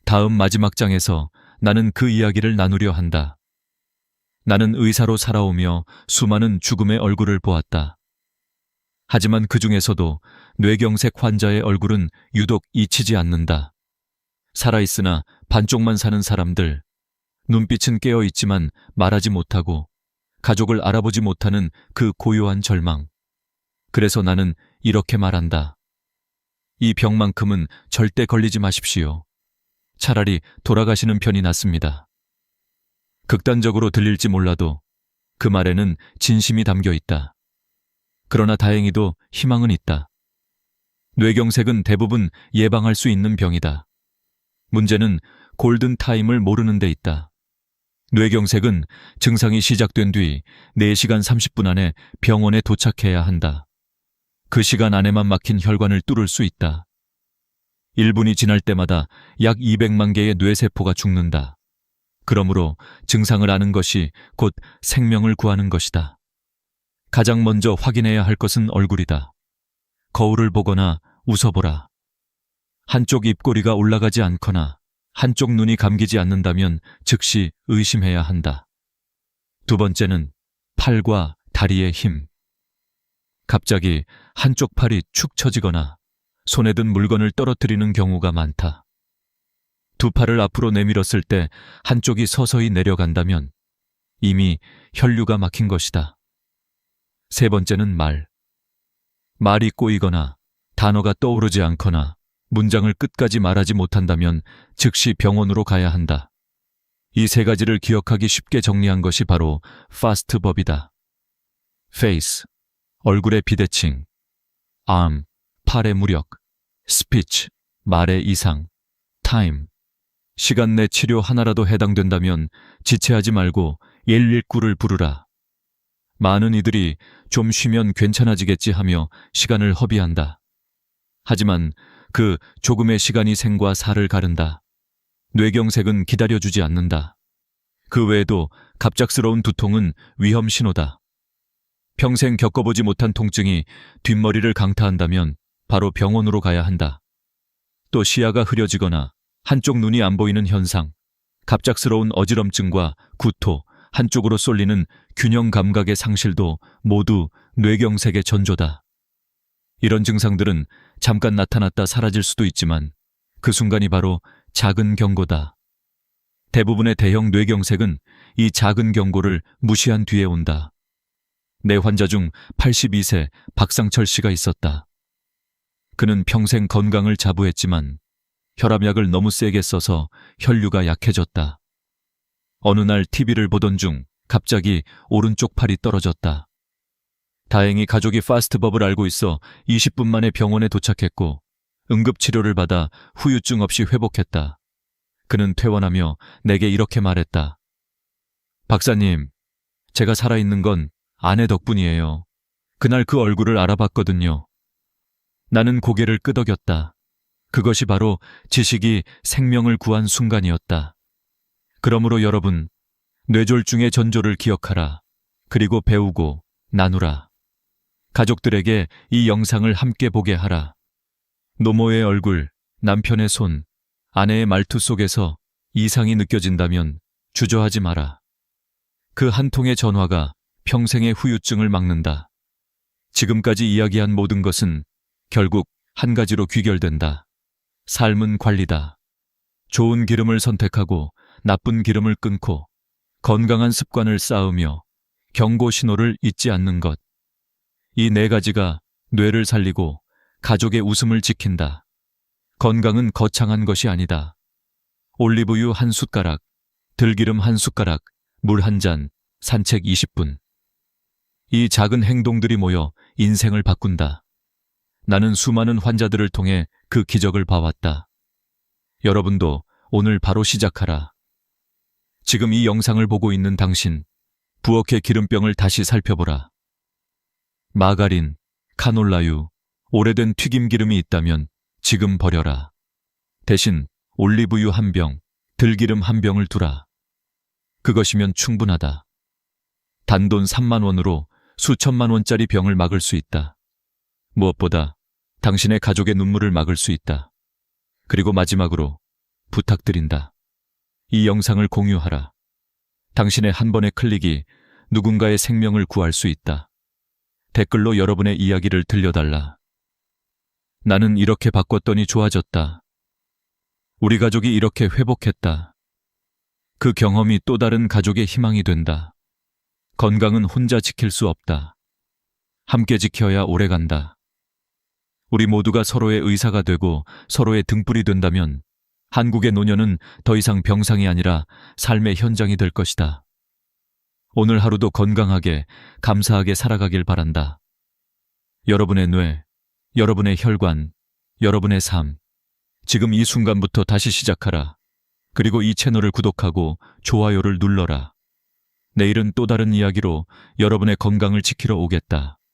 다음 마지막 장에서 나는 그 이야기를 나누려 한다. 나는 의사로 살아오며 수많은 죽음의 얼굴을 보았다. 하지만 그 중에서도 뇌경색 환자의 얼굴은 유독 잊히지 않는다. 살아있으나 반쪽만 사는 사람들, 눈빛은 깨어있지만 말하지 못하고 가족을 알아보지 못하는 그 고요한 절망. 그래서 나는 이렇게 말한다. 이 병만큼은 절대 걸리지 마십시오. 차라리 돌아가시는 편이 낫습니다. 극단적으로 들릴지 몰라도 그 말에는 진심이 담겨 있다. 그러나 다행히도 희망은 있다. 뇌경색은 대부분 예방할 수 있는 병이다. 문제는 골든타임을 모르는 데 있다. 뇌경색은 증상이 시작된 뒤 4시간 30분 안에 병원에 도착해야 한다. 그 시간 안에만 막힌 혈관을 뚫을 수 있다. 1분이 지날 때마다 약 200만 개의 뇌세포가 죽는다. 그러므로 증상을 아는 것이 곧 생명을 구하는 것이다. 가장 먼저 확인해야 할 것은 얼굴이다. 거울을 보거나 웃어보라. 한쪽 입꼬리가 올라가지 않거나 한쪽 눈이 감기지 않는다면 즉시 의심해야 한다. 두 번째는 팔과 다리의 힘. 갑자기 한쪽 팔이 축 처지거나 손에 든 물건을 떨어뜨리는 경우가 많다. 두 팔을 앞으로 내밀었을 때 한쪽이 서서히 내려간다면 이미 혈류가 막힌 것이다. 세 번째는 말. 말이 꼬이거나 단어가 떠오르지 않거나 문장을 끝까지 말하지 못한다면 즉시 병원으로 가야 한다. 이 세 가지를 기억하기 쉽게 정리한 것이 바로 파스트법이다. face, 얼굴의 비대칭, arm, 팔의 무력, speech, 말의 이상, time, 시간 내 치료 하나라도 해당된다면 지체하지 말고 119를 부르라. 많은 이들이 좀 쉬면 괜찮아지겠지 하며 시간을 허비한다. 하지만 그 조금의 시간이 생과 사를 가른다. 뇌경색은 기다려주지 않는다. 그 외에도 갑작스러운 두통은 위험 신호다. 평생 겪어보지 못한 통증이 뒷머리를 강타한다면 바로 병원으로 가야 한다. 또 시야가 흐려지거나 한쪽 눈이 안 보이는 현상, 갑작스러운 어지럼증과 구토, 한쪽으로 쏠리는 균형 감각의 상실도 모두 뇌경색의 전조다. 이런 증상들은 잠깐 나타났다 사라질 수도 있지만 그 순간이 바로 작은 경고다. 대부분의 대형 뇌경색은 이 작은 경고를 무시한 뒤에 온다. 내 환자 중 82세 박상철 씨가 있었다. 그는 평생 건강을 자부했지만 혈압약을 너무 세게 써서 혈류가 약해졌다. 어느 날 TV를 보던 중 갑자기 오른쪽 팔이 떨어졌다. 다행히 가족이 파스트법을 알고 있어 20분 만에 병원에 도착했고 응급치료를 받아 후유증 없이 회복했다. 그는 퇴원하며 내게 이렇게 말했다. 박사님, 제가 살아있는 건 아내 덕분이에요. 그날 그 얼굴을 알아봤거든요. 나는 고개를 끄덕였다. 그것이 바로 지식이 생명을 구한 순간이었다. 그러므로 여러분, 뇌졸중의 전조를 기억하라. 그리고 배우고 나누라. 가족들에게 이 영상을 함께 보게 하라. 노모의 얼굴, 남편의 손, 아내의 말투 속에서 이상이 느껴진다면 주저하지 마라. 그 한 통의 전화가 평생의 후유증을 막는다. 지금까지 이야기한 모든 것은 결국 한 가지로 귀결된다. 삶은 관리다. 좋은 기름을 선택하고 나쁜 기름을 끊고 건강한 습관을 쌓으며 경고 신호를 잊지 않는 것. 이 네 가지가 뇌를 살리고 가족의 웃음을 지킨다. 건강은 거창한 것이 아니다. 올리브유 한 숟가락, 들기름 한 숟가락, 물 한 잔, 산책 20분. 이 작은 행동들이 모여 인생을 바꾼다. 나는 수많은 환자들을 통해 그 기적을 봐왔다. 여러분도 오늘 바로 시작하라. 지금 이 영상을 보고 있는 당신, 부엌의 기름병을 다시 살펴보라. 마가린, 카놀라유, 오래된 튀김기름이 있다면 지금 버려라. 대신 올리브유 한 병, 들기름 한 병을 두라. 그것이면 충분하다. 단돈 3만 원으로 수천만 원짜리 병을 막을 수 있다. 무엇보다 당신의 가족의 눈물을 막을 수 있다. 그리고 마지막으로 부탁드린다. 이 영상을 공유하라. 당신의 한 번의 클릭이 누군가의 생명을 구할 수 있다. 댓글로 여러분의 이야기를 들려달라. 나는 이렇게 바꿨더니 좋아졌다. 우리 가족이 이렇게 회복했다. 그 경험이 또 다른 가족의 희망이 된다. 건강은 혼자 지킬 수 없다. 함께 지켜야 오래간다. 우리 모두가 서로의 의사가 되고 서로의 등불이 된다면 한국의 노년은 더 이상 병상이 아니라 삶의 현장이 될 것이다. 오늘 하루도 건강하게, 감사하게 살아가길 바란다. 여러분의 뇌, 여러분의 혈관, 여러분의 삶. 지금 이 순간부터 다시 시작하라. 그리고 이 채널을 구독하고 좋아요를 눌러라. 내일은 또 다른 이야기로 여러분의 건강을 지키러 오겠다.